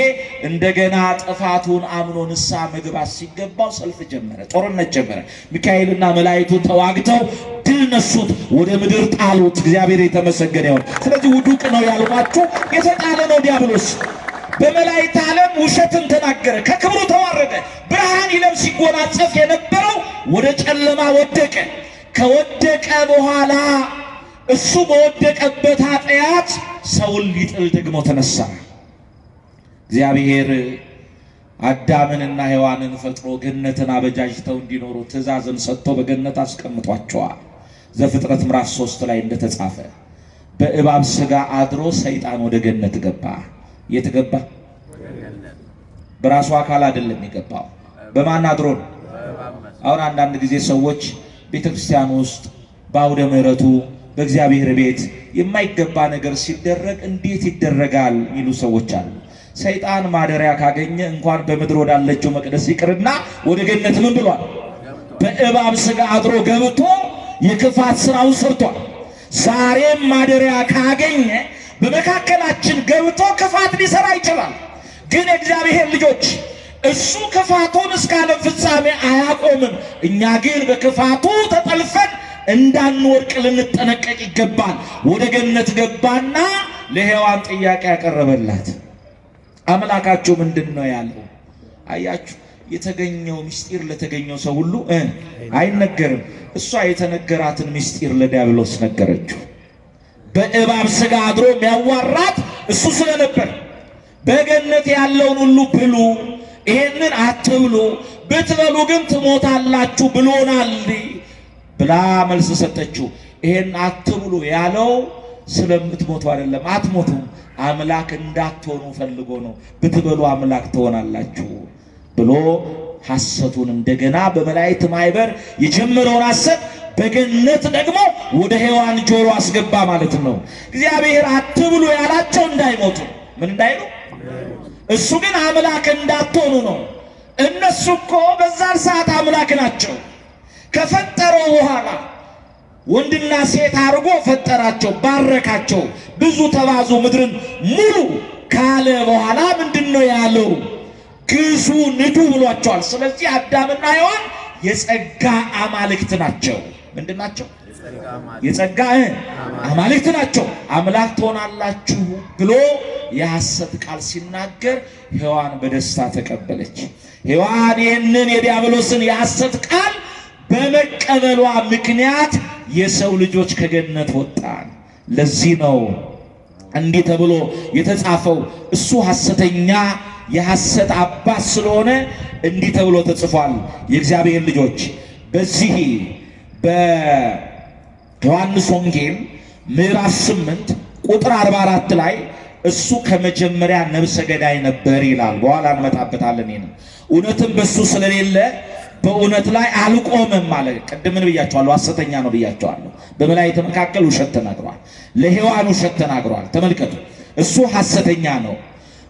እንደገና ጥፋቱን አምኖ ንስሐ መግባት ሲገባው ሰልፍ ጀመረ፣ ጦርነት ጀመረ። ሚካኤልና መላእክቱ ተዋግተው ድል ነሱት፣ ወደ ምድር ጣሉት። እግዚአብሔር የተመሰገነ ይሁን። ስለዚህ ውዱቅ ነው ያልኳችሁ የተጣለ ነው ዲያብሎስ። በመላእክት ዓለም ውሸትን ተናገረ፣ ከክብሩ ተዋረደ። ብርሃን ይለብስ ሲጎናጸፍ የነበረው ወደ ጨለማ ወደቀ። ከወደቀ በኋላ እሱ በወደቀበት ኃጢአት ሰውን ሊጥል ደግሞ ተነሳ። እግዚአብሔር አዳምንና ሔዋንን ፈጥሮ ገነትን አበጃጅተው እንዲኖሩ ትእዛዝን ሰጥቶ በገነት አስቀምጧቸዋል። ዘፍጥረት ምዕራፍ 3 ላይ እንደተጻፈ በእባብ ሥጋ አድሮ ሰይጣን ወደ ገነት ገባ። የት ገባ? በራሱ አካል አይደለም የገባው። በማን አድሮ ነው? አሁን አንዳንድ ጊዜ ሰዎች ቤተክርስቲያን ውስጥ በአውደ ምሕረቱ በእግዚአብሔር ቤት የማይገባ ነገር ሲደረግ እንዴት ይደረጋል የሚሉ ሰዎች አሉ። ሰይጣን ማደሪያ ካገኘ እንኳን በምድር ወዳለችው መቅደስ ይቅርና ወደ ገነት ምን ብሏል? በእባብ ሥጋ አድሮ ገብቶ የክፋት ስራውን ሰርቷል። ዛሬም ማደሪያ ካገኘ በመካከላችን ገብቶ ክፋት ሊሰራ ይችላል። ግን እግዚአብሔር ልጆች እሱ ክፋቱን እስከ ዓለም ፍጻሜ አያቆምም። እኛ ግን በክፋቱ ተጠልፈን እንዳንወድቅ ልንጠነቀቅ ይገባል። ወደ ገነት ገባና ለሔዋን ጥያቄ ያቀረበላት አምላካችሁ ምንድነው ያለው? አያችሁ፣ የተገኘው ምስጢር ለተገኘው ሰው ሁሉ አይነገርም። እሷ የተነገራትን ምስጢር ለዲያብሎስ ነገረችው። በእባብ ሥጋ አድሮ የሚያዋራት እሱ ስለነበር በገነት ያለውን ሁሉ ብሉ፣ ይሄንን አትብሉ፣ ብትበሉ ግን ትሞታላችሁ ብሎናል ብላ መልስ ሰጠችው። ይሄን አትብሉ ያለው ስለምትሞቱ አይደለም፣ አትሞቱም፣ አምላክ እንዳትሆኑ ፈልጎ ነው። ብትበሉ አምላክ ትሆናላችሁ ብሎ ሐሰቱን እንደገና በመላእክት ማይበር የጀመረውን ሐሰት በገነት ደግሞ ወደ ሔዋን ጆሮ አስገባ ማለት ነው። እግዚአብሔር አትብሉ ያላቸው እንዳይሞቱ ምን እንዳይሉ፣ እሱ ግን አምላክ እንዳትሆኑ ነው። እነሱ እኮ በዛን ሰዓት አምላክ ናቸው። ከፈጠረው በኋላ ወንድና ሴት አድርጎ ፈጠራቸው፣ ባረካቸው። ብዙ ተባዙ ምድርን ሙሉ ካለ በኋላ ምንድነው ያለው? ግዙ ንዱ ብሏቸዋል። ስለዚህ አዳምና ሔዋን የጸጋ አማልክት ናቸው። ምንድን ናቸው? የጸጋ አማልክት ናቸው። አምላክ ትሆናላችሁ ብሎ የሐሰት ቃል ሲናገር ሔዋን በደስታ ተቀበለች። ሔዋን ይህንን የዲያብሎስን የሐሰት ቃል በመቀበሏ ምክንያት የሰው ልጆች ከገነት ወጣን። ለዚህ ነው እንዲህ ተብሎ የተጻፈው። እሱ ሐሰተኛ የሐሰት አባት ስለሆነ እንዲህ ተብሎ ተጽፏል። የእግዚአብሔር ልጆች በዚህ በዮሐንስ ወንጌል ምዕራፍ 8 ቁጥር 44 ላይ እሱ ከመጀመሪያ ነብሰ ገዳይ ነበር ይላል። በኋላ እንመጣበታለን። እውነትም በሱ ስለሌለ በእውነት ላይ አልቆመም ማለት ቅድምን ብያቸዋለሁ። ሐሰተኛ ነው ብያቸዋለሁ። በመላእክት መካከል ውሸት ተናግሯል። ለሔዋን ውሸት ተናግሯል። ተመልከቱ፣ እሱ ሐሰተኛ ነው፣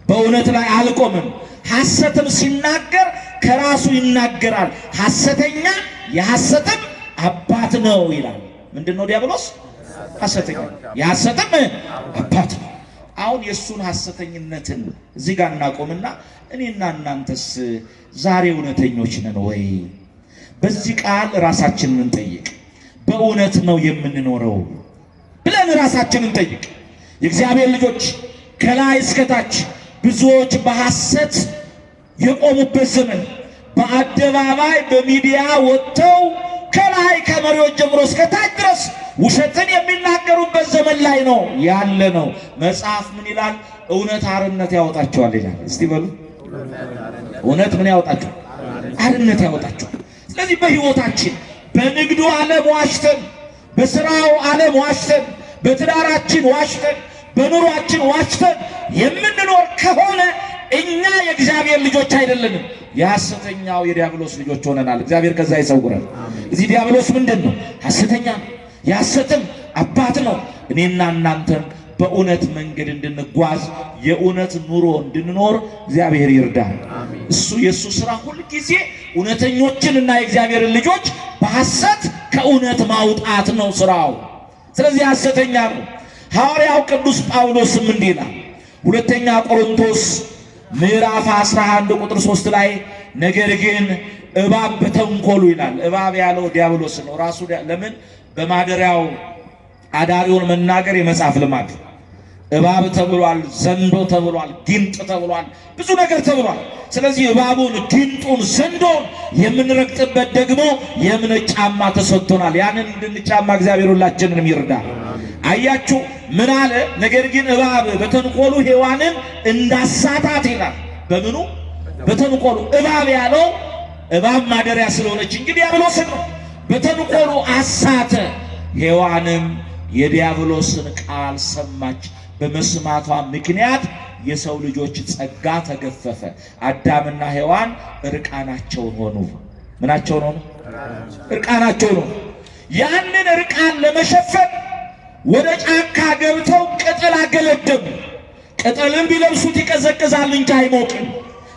በእውነት ላይ አልቆምም። ሐሰትም ሲናገር ከራሱ ይናገራል። ሐሰተኛ የሐሰትም አባት ነው ይላል። ምንድነው ዲያብሎስ? ሐሰተኛ የሐሰትም አባት ነው። አሁን የሱን ሐሰተኝነትን እዚህ ጋር እናቆምና እኔና እናንተስ ዛሬ እውነተኞች ነን ወይ? በዚህ ቃል ራሳችንን እንጠይቅ። በእውነት ነው የምንኖረው ብለን ራሳችንን እንጠይቅ። የእግዚአብሔር ልጆች ከላይ እስከታች ብዙዎች በሐሰት የቆሙበት ዘመን፣ በአደባባይ በሚዲያ ወጥተው ከላይ ከመሪዎች ጀምሮ እስከታች ድረስ ውሸትን የሚናገሩበት ዘመን ላይ ነው ያለ ነው። መጽሐፍ ምን ይላል? እውነት አርነት ያወጣቸዋል ይላል። እስቲ በሉ እውነት ምን ያወጣቸዋል? አርነት ያወጣቸዋል። ስለዚህ በሕይወታችን በንግዱ ዓለም ዋሽተን፣ በስራው ዓለም ዋሽተን፣ በትዳራችን ዋሽተን፣ በኑሯችን ዋሽተን የምንኖር ከሆነ እኛ የእግዚአብሔር ልጆች አይደለንም፣ የሐሰተኛው የዲያብሎስ ልጆች ሆነናል። እግዚአብሔር ከዛ ይሰውረን። እዚህ ዲያብሎስ ምንድን ነው? ሐሰተኛ ነው፣ የሐሰትም አባት ነው። እኔና እናንተን በእውነት መንገድ እንድንጓዝ የእውነት ኑሮ እንድንኖር እግዚአብሔር ይርዳል። እሱ የእሱ ሥራ ሁል ጊዜ እውነተኞችንና የእግዚአብሔርን ልጆች በሐሰት ከእውነት ማውጣት ነው ሥራው። ስለዚህ ሐሰተኛ ነው። ሐዋርያው ቅዱስ ጳውሎስም እንዲህ ይላል፣ ሁለተኛ ቆሮንቶስ ምዕራፍ 11 ቁጥር 3 ላይ ነገር ግን እባብ በተንኮሉ ይላል። እባብ ያለው ዲያብሎስ ነው ራሱ። ለምን በማደሪያው አዳሪውን መናገር የመጽሐፍ ልማድ። እባብ ተብሏል፣ ዘንዶ ተብሏል፣ ጊንጥ ተብሏል፣ ብዙ ነገር ተብሏል። ስለዚህ እባቡን፣ ጊንጡን፣ ዘንዶን የምንረግጥበት ደግሞ የእምነት ጫማ ተሰጥቶናል። ያንን እንድንጫማ እግዚአብሔር ሁላችንንም ይርዳል። አያችሁ ምን አለ? ነገር ግን እባብ በተንኮሉ ሔዋንን እንዳሳታት ይላል። በምኑ? በተንኮሉ። እባብ ያለው እባብ ማደሪያ ስለሆነች እንግዲህ ዲያብሎስን ነው። በተንኮሉ አሳተ፣ ሔዋንም የዲያብሎስን ቃል ሰማች። በመስማቷ ምክንያት የሰው ልጆች ጸጋ ተገፈፈ። አዳምና ሔዋን እርቃናቸውን ሆኑ። ምናቸውን ሆኑ? እርቃናቸውን ሆኑ። ያንን እርቃን ለመሸፈን ወደ ጫካ ገብተው ቅጠል አገለደሙ። ቅጠልን ቢለብሱት ይቀዘቅዛል እንጂ አይሞቅም።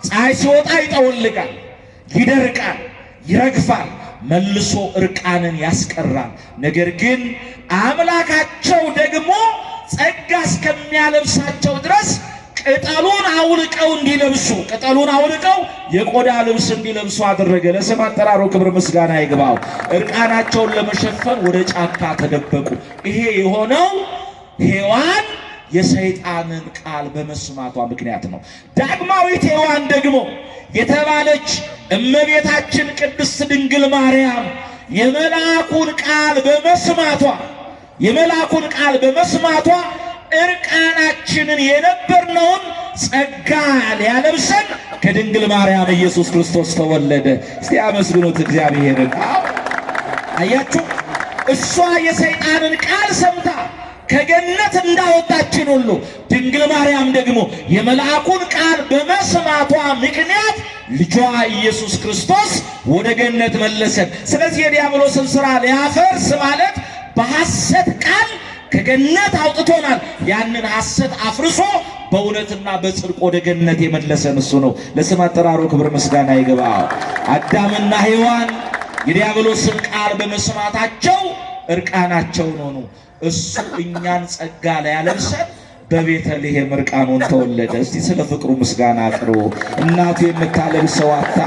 ፀሐይ ሲወጣ ይጠወልጋል፣ ይደርቃል፣ ይረግፋል፣ መልሶ እርቃንን ያስቀራል። ነገር ግን አምላካቸው ደግሞ ጸጋ እስከሚያለብሳቸው ድረስ ቅጠሉን አውልቀው እንዲለብሱ፣ ቅጠሉን አውልቀው የቆዳ ልብስ እንዲለብሱ አደረገ። ለስም አጠራሩ ክብር ምስጋና ይግባው። እርቃናቸውን ለመሸፈን ወደ ጫካ ተደበቁ። ይሄ የሆነው ሔዋን የሰይጣንን ቃል በመስማቷ ምክንያት ነው። ዳግማዊት ሔዋን ደግሞ የተባለች እመቤታችን ቅድስት ድንግል ማርያም የመልአኩን ቃል በመስማቷ እርቃናችንን የነበርነውን ጸጋ ሊያለብሰን ከድንግል ማርያም ኢየሱስ ክርስቶስ ተወለደ። እስቲ አመስግኑት እግዚአብሔርን። አያችሁ እሷ የሰይጣንን ቃል ሰምታ ከገነት እንዳወጣችን ሁሉ ድንግል ማርያም ደግሞ የመልአኩን ቃል በመስማቷ ምክንያት ልጇ ኢየሱስ ክርስቶስ ወደ ገነት መለሰን። ስለዚህ የዲያብሎስን ሥራ ሊያፈርስ ማለት በሐሰት ቃል ከገነት አውጥቶናል። ያንን ሐሰት አፍርሶ በእውነትና በጽድቅ ወደ ገነት የመለሰን እሱ ነው። ለስም አጠራሩ ክብር ምስጋና ይግባው። አዳምና ሔዋን የዲያብሎስን ቃል በመስማታቸው እርቃናቸውን ሆኑ። እሱ እኛን ጸጋ ሊያለብሰን በቤተልሔም እርቃኑን ተወለደ። እስቲ ስለ ፍቅሩ ምስጋና አቅርቡ። እናቱ የምታለብሰው አጣ።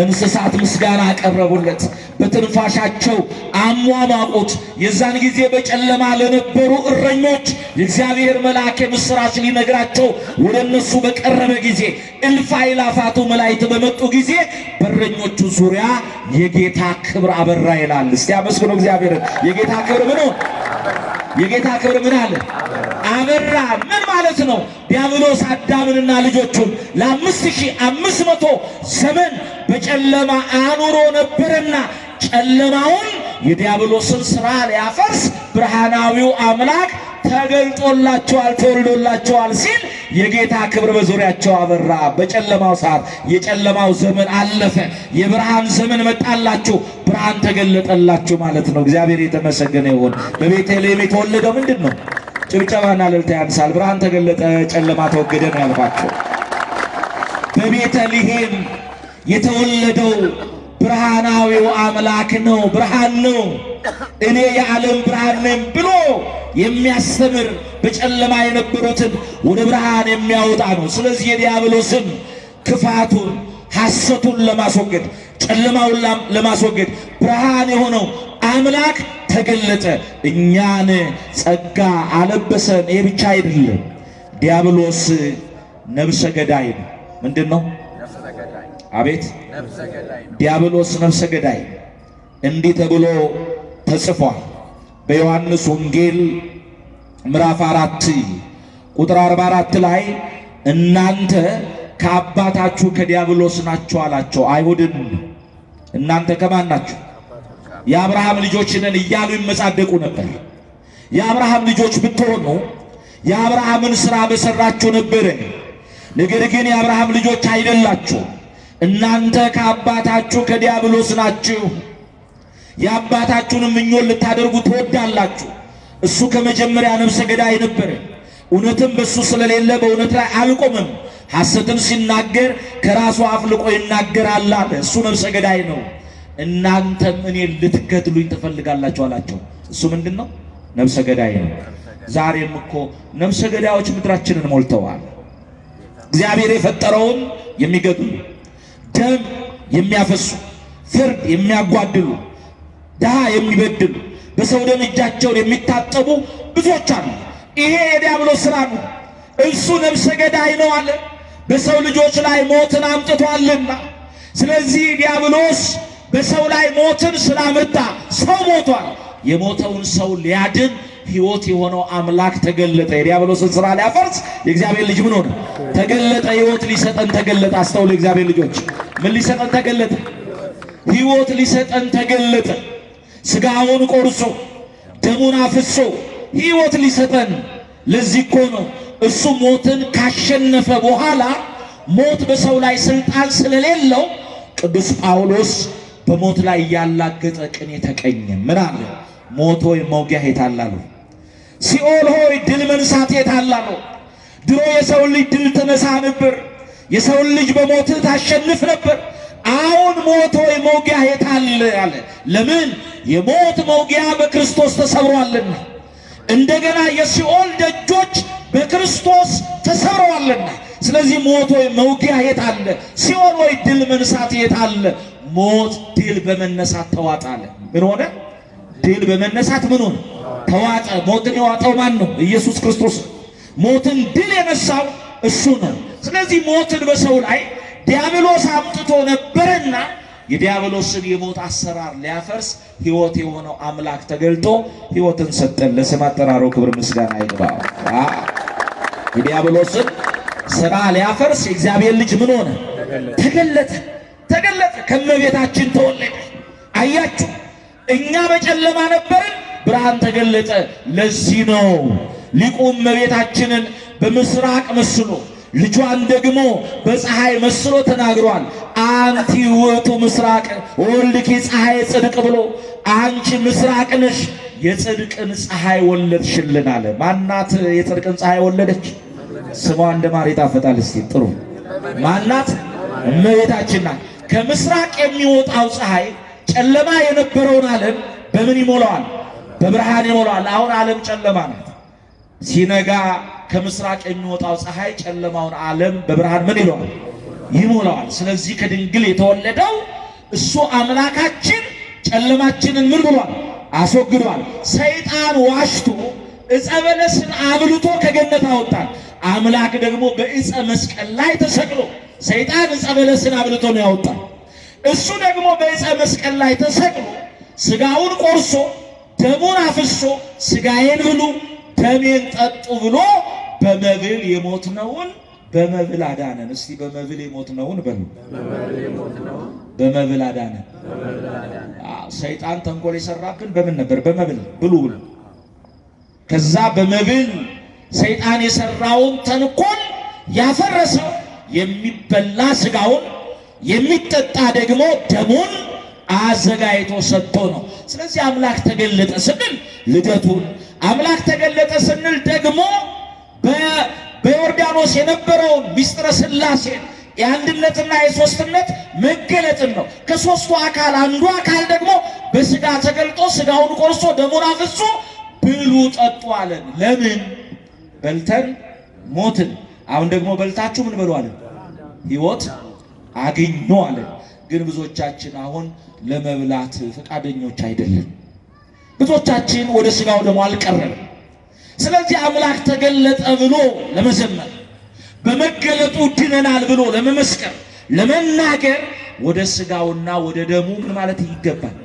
እንስሳት ምስጋና አቀረቡለት፣ በትንፋሻቸው አሟሟቁት። የዛን ጊዜ በጨለማ ለነበሩ እረኞች የእግዚአብሔር መልአክ የምሥራች ሊነግራቸው ወደ እነሱ በቀረበ ጊዜ እልፍ አእላፋቱ መላእክት በመጡ ጊዜ በእረኞቹ ዙሪያ የጌታ ክብር አበራ ይላል። እስቲ አመስግኑ እግዚአብሔርን። የጌታ ክብር ምን ሆነ? የጌታ ክብር ምን አለ? አበራ። ምን ማለት ነው? ዲያብሎስ አዳምንና ልጆቹን ለ5500 ዘመን በጨለማ አኑሮ ነበርና ጨለማውን የዲያብሎስን ሥራ ሊያፈርስ ብርሃናዊው አምላክ ተገልጦላቸዋል፣ ተወልዶላቸዋል ሲል የጌታ ክብር በዙሪያቸው አበራ። በጨለማው ሰዓት የጨለማው ዘመን አለፈ፣ የብርሃን ዘመን መጣላችሁ፣ ብርሃን ተገለጠላችሁ ማለት ነው። እግዚአብሔር የተመሰገነ ይሁን። በቤተልሔም የተወለደው ምንድን ነው? ጭብጨባና እልልታ ያንሳል። ብርሃን ተገለጠ፣ ጨለማ ተወገደ ነው ያልኳቸው። በቤተልሔም የተወለደው ብርሃናዊው አምላክ ነው፣ ብርሃን ነው። እኔ የዓለም ብርሃን ነኝ ብሎ የሚያስተምር በጨለማ የነበሩትን ወደ ብርሃን የሚያወጣ ነው። ስለዚህ የዲያብሎስን ክፋቱን፣ ሐሰቱን ለማስወገድ፣ ጨለማውን ለማስወገድ ብርሃን የሆነው አምላክ ተገለጠ፣ እኛን ጸጋ አለበሰን። ይሄ ብቻ አይደለም፣ ዲያብሎስ ነፍሰ ገዳይ ነው። ምንድን ነው? አቤት! ዲያብሎስ ነፍሰ ገዳይ። እንዲህ ተብሎ ተጽፏል በዮሐንስ ወንጌል ምዕራፍ 4 ቁጥር 44 ላይ እናንተ ከአባታችሁ ከዲያብሎስ ናችሁ አላቸው። አይሁድን እናንተ ከማን ናችሁ? የአብርሃም ልጆች ነን እያሉ ይመጻደቁ ነበር። የአብርሃም ልጆች ብትሆኑ የአብርሃምን ሥራ በሰራችሁ ነበር። ነገር ግን የአብርሃም ልጆች አይደላችሁ። እናንተ ከአባታችሁ ከዲያብሎስ ናችሁ። የአባታችሁንም ምኞት ልታደርጉ ትወዳላችሁ። እሱ ከመጀመሪያ ነፍሰ ገዳይ ነበር፣ እውነትም በእሱ ስለሌለ በእውነት ላይ አልቆምም። ሐሰትን ሲናገር ከራሱ አፍልቆ ይናገራል አለ። እሱ ነፍሰ ገዳይ ነው። እናንተም እኔን ልትገድሉኝ ትፈልጋላችሁ አላቸው። እሱ ምንድን ነው? ነፍሰ ገዳይ ነው። ዛሬም እኮ ነፍሰ ገዳዮች ምድራችንን ሞልተዋል። እግዚአብሔር የፈጠረውን የሚገድሉ፣ ደም የሚያፈሱ፣ ፍርድ የሚያጓድሉ፣ ድሃ የሚበድሉ፣ በሰው ደም እጃቸውን የሚታጠቡ ብዙዎች አሉ። ይሄ የዲያብሎስ ስራ ነው። እሱ ነፍሰ ገዳይ ነው አለ፣ በሰው ልጆች ላይ ሞትን አምጥቷልና። ስለዚህ ዲያብሎስ በሰው ላይ ሞትን ስላመጣ ሰው ሞቷል። የሞተውን ሰው ሊያድን ሕይወት የሆነው አምላክ ተገለጠ። የዲያብሎስን ስራ ሊያፈርስ የእግዚአብሔር ልጅ ምን ሆነ? ተገለጠ። ሕይወት ሊሰጠን ተገለጠ። አስተውሉ የእግዚአብሔር ልጆች፣ ምን ሊሰጠን ተገለጠ? ሕይወት ሊሰጠን ተገለጠ። ስጋውን ቆርሶ ደሙን አፍሶ ሕይወት ሊሰጠን። ለዚህ እኮ ነው እሱ ሞትን ካሸነፈ በኋላ ሞት በሰው ላይ ስልጣን ስለሌለው ቅዱስ ጳውሎስ በሞት ላይ ያላገጠ ቅኔ ተቀኘ። ምን አለ? ሞት ሆይ መውጊያህ የት አለ? ሲኦል ሆይ ድል መንሳት የት አለ? ድሮ የሰው ልጅ ድል ትነሳ ነበር፣ የሰው ልጅ በሞትህ ታሸንፍ ነበር። አሁን ሞት ሆይ መውጊያህ የት አለ? ለምን? የሞት መውጊያ በክርስቶስ ተሰብሯልና፣ እንደገና የሲኦል ደጆች በክርስቶስ ተሰብረዋልና። ስለዚህ ሞት ሆይ መውጊያህ የት አለ? ሲኦል ሆይ ድል መንሳት የት አለ? ሞት ድል በመነሳት ተዋጣለ። ምን ሆነ? ድል በመነሳት ምን ሆነ? ተዋጠ። ሞትን የዋጠው ማን ነው? ኢየሱስ ክርስቶስ። ሞትን ድል የነሳው እሱ ነው። ስለዚህ ሞትን በሰው ላይ ዲያብሎስ አምጥቶ ነበርና የዲያብሎስን የሞት አሰራር ሊያፈርስ ሕይወት የሆነው አምላክ ተገልጦ ሕይወትን ሰጠን። ለስም አጠራሩ ክብር ምስጋና ይግባው። የዲያብሎስን ስራ ሊያፈርስ የእግዚአብሔር ልጅ ምን ሆነ? ተገለጠ። ተገለጠ። ከመቤታችን ተወለደ። አያችሁ፣ እኛ በጨለማ ነበርን፣ ብርሃን ተገለጠ። ለዚህ ነው ሊቁ እመቤታችንን በምስራቅ መስሎ ልጇን ደግሞ በፀሐይ መስሎ ተናግሯል። አንቲ ውእቱ ምስራቅ ወልድኪ ፀሐይ ጽድቅ ብሎ፣ አንቺ ምስራቅ ነሽ የጽድቅን ፀሐይ ወለድሽልን አለ። ማናት የጽድቅን ፀሐይ ወለደች? ስሟ እንደ ማር ይጣፍጣል። እስቲ ጥሩ ማናት? እመቤታችን ናት። ከምስራቅ የሚወጣው ፀሐይ ጨለማ የነበረውን ዓለም በምን ይሞላዋል? በብርሃን ይሞላዋል። አሁን ዓለም ጨለማ ናት። ሲነጋ ከምስራቅ የሚወጣው ፀሐይ ጨለማውን ዓለም በብርሃን ምን ይለዋል? ይሞላዋል። ስለዚህ ከድንግል የተወለደው እሱ አምላካችን ጨለማችንን ምን ብሏል? አስወግዷል። ሰይጣን ዋሽቶ ዕፀ በለስን አብልቶ ከገነት አወጣን። አምላክ ደግሞ በዕፀ መስቀል ላይ ተሰቅሎ ሰይጣን ዕፀ በለስን አብልቶ ነው ያወጣን። እሱ ደግሞ በዕፀ መስቀል ላይ ተሰቅሎ ስጋውን ቆርሶ ደሙን አፍሶ ስጋዬን ብሉ ደሜን ጠጡ ብሎ በመብል የሞትነውን በመብል አዳነን። እስቲ በመብል የሞትነውን በሉ። በመብል አዳነን። ሰይጣን ተንኮል የሰራብን በምን ነበር? በመብል ብሉ ብሎ። ከዛ በመብል ሰይጣን የሰራውን ተንኮል ያፈረሰው የሚበላ ስጋውን የሚጠጣ ደግሞ ደሙን አዘጋጅቶ ሰጥቶ ነው። ስለዚህ አምላክ ተገለጠ ስንል ልደቱን፣ አምላክ ተገለጠ ስንል ደግሞ በዮርዳኖስ የነበረውን ሚስጥረ ሥላሴን የአንድነትና የሶስትነት መገለጥን ነው። ከሶስቱ አካል አንዱ አካል ደግሞ በስጋ ተገልጦ ስጋውን ቆርሶ ደሙን አፍሶ ብሉ ጠጡ አለን። ለምን? በልተን ሞትን። አሁን ደግሞ በልታችሁ ምን በሉ አለን? ሕይወት አግኙ አለን። ግን ብዙዎቻችን አሁን ለመብላት ፈቃደኞች አይደለም። ብዙዎቻችን ወደ ስጋው ደግሞ አልቀረም። ስለዚህ አምላክ ተገለጠ ብሎ ለመዘመር በመገለጡ ድነናል ብሎ ለመመስከር ለመናገር ወደ ስጋውና ወደ ደሙ ምን ማለት ይገባል?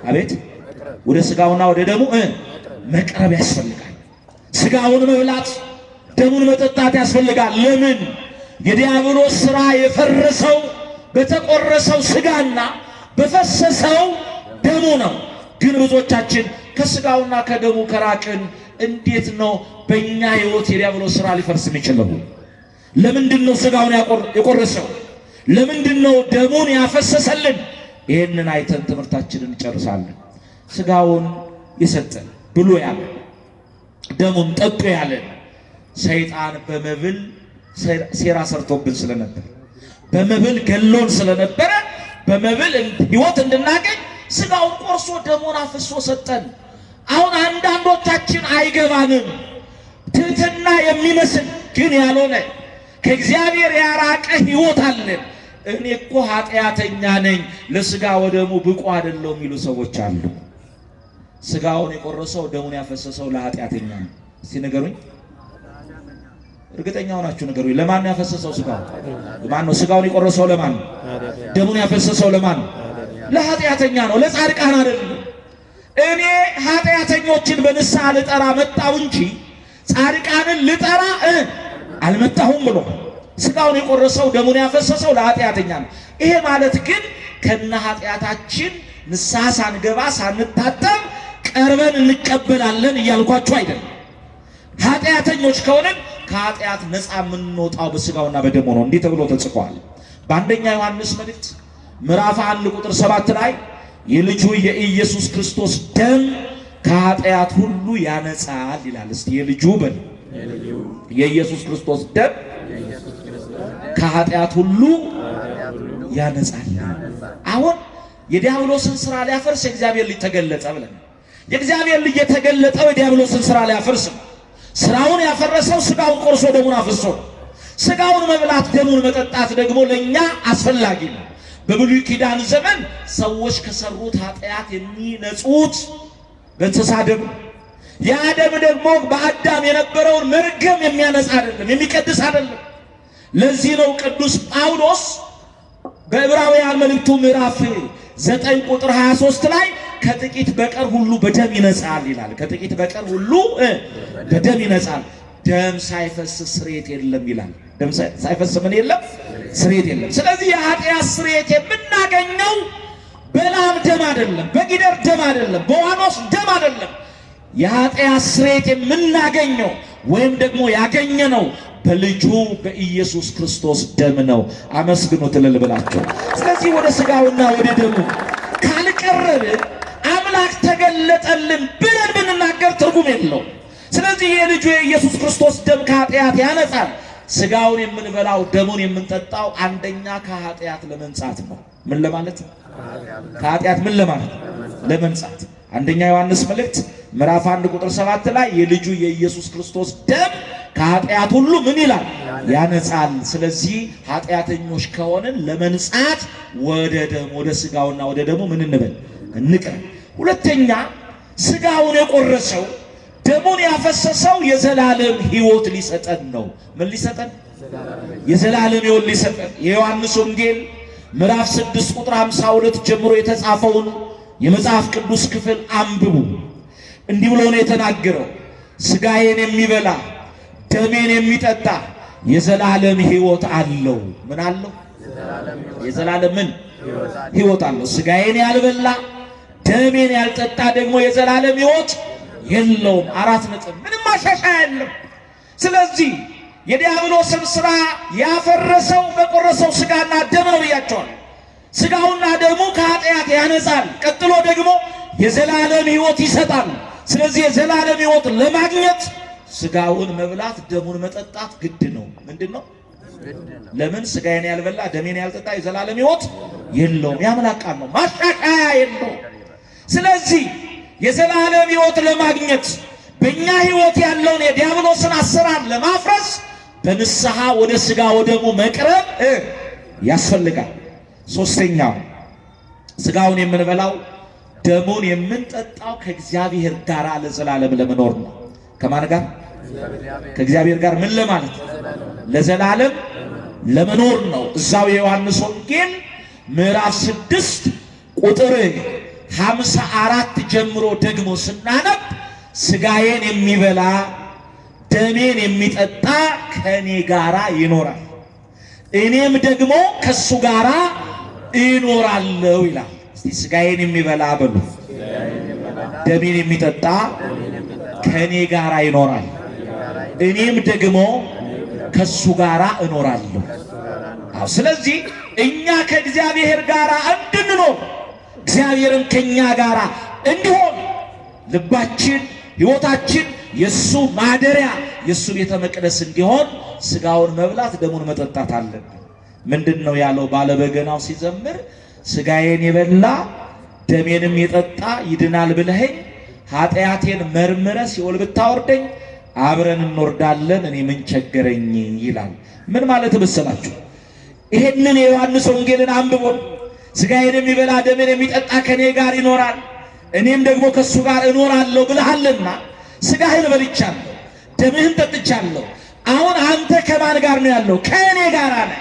አቤት ወደ ስጋውና ወደ ደሙ መቅረብ ያስፈልጋል። ስጋውን መብላት ደሙን መጠጣት ያስፈልጋል። ለምን? የዲያብሎስ ሥራ የፈረሰው በተቆረሰው ስጋና በፈሰሰው ደሙ ነው። ግን ብዙዎቻችን ከስጋውና ከደሙ ከራቅን እንዴት ነው በእኛ ሕይወት የዲያብሎስ ሥራ ሊፈርስ የሚችለው? ለምንድን ነው ስጋውን የቆረሰው? ለምንድን ነው ደሙን ያፈሰሰልን? ይህንን አይተን ትምህርታችንን እንጨርሳለን። ስጋውን የሰጠን ብሎ ያለ ደሙን ጠጡ ያለን ሰይጣን በመብል ሴራ ሰርቶብን ስለነበር በመብል ገሎን ስለነበረ በመብል ሕይወት እንድናገኝ ስጋውን ቆርሶ ደሙን አፍሶ ሰጠን። አሁን አንዳንዶቻችን አይገባንም። ትህትና የሚመስል ግን ያልሆነ ከእግዚአብሔር ያራቀ ሕይወት አለን። እኔ እኮ ኃጢአተኛ ነኝ፣ ለሥጋ ወደሙ ብቁ አይደለሁም የሚሉ ሰዎች አሉ። ሥጋውን የቆረሰው ደሙን ያፈሰሰው ለኃጢአተኛ ነው። እስቲ ንገሩኝ፣ እርግጠኛ ሆናችሁ ንገሩኝ። ለማን ነው ያፈሰሰው? ሥጋው ማን ነው? ሥጋውን የቆረሰው ለማን ነው? ደሙን ያፈሰሰው ለማን ነው? ለኃጢአተኛ ነው፣ ለጻድቃን አይደለም። እኔ ኃጢአተኞችን በንስሐ ልጠራ መጣሁ እንጂ ጻድቃንን ልጠራ አልመጣሁም ብሎ ሥጋውን የቆረሰው ደሙን ያፈሰሰው ለኃጢአተኛ ነው። ይሄ ማለት ግን ከነ ኃጢአታችን ንስሐ ሳንገባ ሳንታጠብ ቀርበን እንቀበላለን እያልኳችሁ አይደለም። ኃጢአተኞች ከሆነን ከኃጢአት ነፃ የምንወጣው በሥጋውና በደሙ ነው። እንዲህ ተብሎ ተጽፏል በአንደኛ ዮሐንስ መልእክት ምዕራፍ 1 ቁጥር 7 ላይ የልጁ የኢየሱስ ክርስቶስ ደም ከኃጢአት ሁሉ ያነጻል ይላል። እስቲ የልጁ በል የኢየሱስ ክርስቶስ ደም ከኃጢአት ሁሉ ያነጻል። አሁን የዲያብሎስን ሥራ ሊያፈርስ የእግዚአብሔር ልጅ ተገለጸ ብለን የእግዚአብሔር ልጅ የተገለጠው የዲያብሎስን ሥራ ሊያፈርስ ነው። ሥራውን ያፈረሰው ሥጋውን ቆርሶ ደሙን አፍሶ፣ ሥጋውን መብላት ደሙን መጠጣት ደግሞ ለኛ አስፈላጊ ነው። በብሉይ ኪዳን ዘመን ሰዎች ከሰሩት ኃጢአት የሚነጹት በእንስሳ ደም፣ ያ ደም ደግሞ በአዳም የነበረውን መርገም የሚያነጻ አይደለም፣ የሚቀድስ አይደለም። ለዚህ ነው ቅዱስ ጳውሎስ በዕብራውያን መልእክቱ ምዕራፍ 9 ቁጥር 23 ላይ ከጥቂት በቀር ሁሉ በደም ይነጻል ይላል። ከጥቂት በቀር ሁሉ በደም ይነጻል፣ ደም ሳይፈስ ስርየት የለም ይላል። ደም ሳይፈስ ምን የለም? ስርየት የለም። ስለዚህ የኃጢአት ስርየት የምናገኘው በላም ደም አይደለም፣ በጊደር ደም አይደለም፣ በዋኖስ ደም አይደለም። የኃጢአት ስርየት የምናገኘው ወይም ደግሞ ያገኘነው በልጁ በኢየሱስ ክርስቶስ ደም ነው። አመስግኑት እልል ብላችሁ። ስለዚህ ወደ ሥጋውና ወደ ደሙ ካልቀረብን አምላክ ተገለጠልን ብለን ብንናገር ትርጉም የለው። ስለዚህ የልጁ የኢየሱስ ክርስቶስ ደም ከኃጢአት ያነጻል። ሥጋውን የምንበላው ደሙን የምንጠጣው አንደኛ ከኃጢአት ለመንጻት ነው። ምን ለማለት? ከኃጢአት ምን ለማለት? ለመንጻት። አንደኛ ዮሐንስ መልእክት ምዕራፍ 1 ቁጥር 7 ላይ የልጁ የኢየሱስ ክርስቶስ ደም ከኃጢአት ሁሉ ምን ይላል? ያነጻል። ስለዚህ ኃጢአተኞች ከሆንን ለመንጻት ወደ ደም ወደ ሥጋውና ወደ ደሙ ምን እንበል? እንቅረብ። ሁለተኛ ሥጋውን የቆረሰው ደሙን ያፈሰሰው የዘላለም ሕይወት ሊሰጠን ነው። ምን ሊሰጠን? የዘላለም ሕይወት ሊሰጠን። የዮሐንስ ወንጌል ምዕራፍ 6 ቁጥር 52 ጀምሮ የተጻፈውን የመጽሐፍ ቅዱስ ክፍል አንብቡ። እንዲህ ብሎ ነው የተናገረው፣ ሥጋዬን የሚበላ ደሜን የሚጠጣ የዘላለም ሕይወት አለው። ምን አለው? የዘላለም ምን ሕይወት አለው። ሥጋዬን ያልበላ ደሜን ያልጠጣ ደግሞ የዘላለም ሕይወት የለውም። 4 ነጥብ። ምንም ማሻሻያ የለም። ስለዚህ የዲያብሎስን ሥራ ያፈረሰው በቆረሰው ሥጋና ደም ነው ብያቸዋል። ሥጋውና ደሙ ከኃጢአት ያነጻል። ቀጥሎ ደግሞ የዘላለም ሕይወት ይሰጣል። ስለዚህ የዘላለም ሕይወት ለማግኘት ሥጋውን መብላት ደሙን መጠጣት ግድ ነው። ምንድን ነው? ለምን? ሥጋዬን ያልበላ ደሜን ያልጠጣ የዘላለም ሕይወት የለውም። ያምላክ ቃል ነው፣ ማሻሻያ የለውም። ስለዚህ የዘላለም ሕይወት ለማግኘት በእኛ ሕይወት ያለውን የዲያብሎስን አሰራር ለማፍረስ በንስሐ ወደ ሥጋ ወደሙ መቅረብ ያስፈልጋል። ሦስተኛው ሥጋውን የምንበላው ደሙን የምንጠጣው ከእግዚአብሔር ጋር ለዘላለም ለመኖር ነው። ከማን ጋር? ከእግዚአብሔር ጋር ምን ለማለት? ለዘላለም ለመኖር ነው። እዛው የዮሐንስ ወንጌል ምዕራፍ 6 ቁጥር 54 ጀምሮ ደግሞ ስናነብ ሥጋዬን የሚበላ ደሜን የሚጠጣ ከኔ ጋራ ይኖራል፣ እኔም ደግሞ ከሱ ጋራ እኖራለሁ ይላል። እስቲ ሥጋዬን የሚበላ በሉ፣ ደሜን የሚጠጣ ከኔ ጋራ ይኖራል፣ እኔም ደግሞ ከሱ ጋራ እኖራለሁ። ስለዚህ እኛ ከእግዚአብሔር ጋራ እንድንኖር እግዚአብሔርም ከኛ ጋራ እንዲሆን ልባችን ሕይወታችን የሱ ማደሪያ የሱ ቤተ መቅደስ እንዲሆን ሥጋውን መብላት ደሙን መጠጣት አለብን። ምንድነው ያለው ባለበገናው ሲዘምር? ሥጋዬን የበላ ደሜንም የጠጣ ይድናል ብለኸኝ ኃጢአቴን መርምረ ሲኦል ብታወርደኝ አብረን እንወርዳለን፣ እኔ ምን ቸገረኝ ይላል። ምን ማለት መሰላችሁ? ይሄንን የዮሐንስ ወንጌልን አንብቦ ሥጋዬን የሚበላ ደሜን የሚጠጣ ከኔ ጋር ይኖራል፣ እኔም ደግሞ ከሱ ጋር እኖራለሁ ብለሃልና ሥጋህን በልቻለሁ፣ ደምህን ጠጥቻለሁ። አሁን አንተ ከማን ጋር ነው ያለው? ከእኔ ጋር ነህ።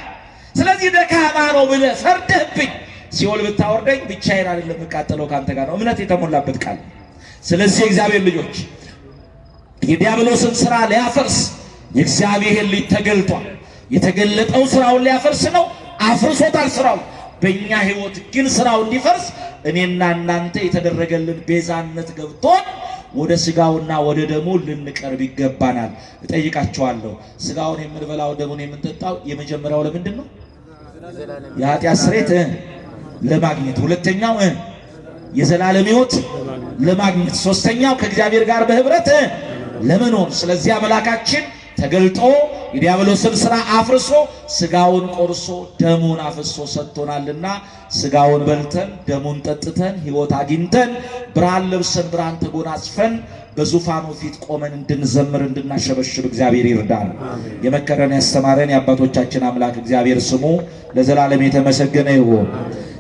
ስለዚህ ደካማ ነው ብለህ ፈርደህብኝ ሲኦል ብታወርደኝ ብቻዬን አይደለም የምቃጠለው ካንተ ጋር ነው። እምነት የተሞላበት ቃል። ስለዚህ የእግዚአብሔር ልጆች የዲያብሎስን ሥራ ሊያፈርስ የእግዚአብሔር ልጅ ተገልጧል። የተገለጠው ሥራውን ሊያፈርስ ነው፣ አፍርሶታል ሥራው። በእኛ ሕይወት ግን ሥራው እንዲፈርስ እኔና እናንተ የተደረገልን ቤዛነት ገብቶን ወደ ሥጋውና ወደ ደሙ ልንቀርብ ይገባናል። እጠይቃችኋለሁ፣ ሥጋውን የምንበላው ደሙን የምንጠጣው የመጀመሪያው ለምንድን ነው? የኃጢአት ስርየት ለማግኘት፣ ሁለተኛው የዘላለም ሕይወት ለማግኘት፣ ሶስተኛው ከእግዚአብሔር ጋር በህብረት ለመኖር። ስለዚህ አምላካችን ተገልጦ የዲያብሎስን ሥራ አፍርሶ ሥጋውን ቆርሶ ደሙን አፍሶ ሰጥቶናልና ሥጋውን በልተን ደሙን ጠጥተን ሕይወት አግኝተን ብርሃን ለብሰን ብርሃን ተጎናጽፈን በዙፋኑ ፊት ቆመን እንድንዘምር እንድናሸበሽብ እግዚአብሔር ይርዳን። የመከረን ያስተማረን የአባቶቻችን አምላክ እግዚአብሔር ስሙ ለዘላለም የተመሰገነ ይሁን።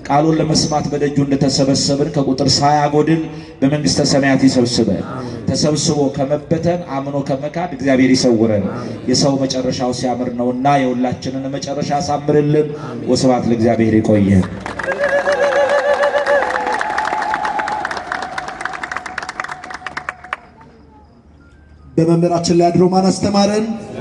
ቃሉን ለመስማት በደጁ እንደተሰበሰብን ከቁጥር ሳያጎድል በመንግሥተ ሰማያት ይሰብስበን። ተሰብስቦ ከመበተን አምኖ ከመካድ እግዚአብሔር ይሰውረን። የሰው መጨረሻው ሲያምር ነውና የሁላችንን መጨረሻ ያሳምርልን። ወስብሐት ለእግዚአብሔር። ይቆየን። በመምህራችን ላይ አድሮ ማን አስተማረን?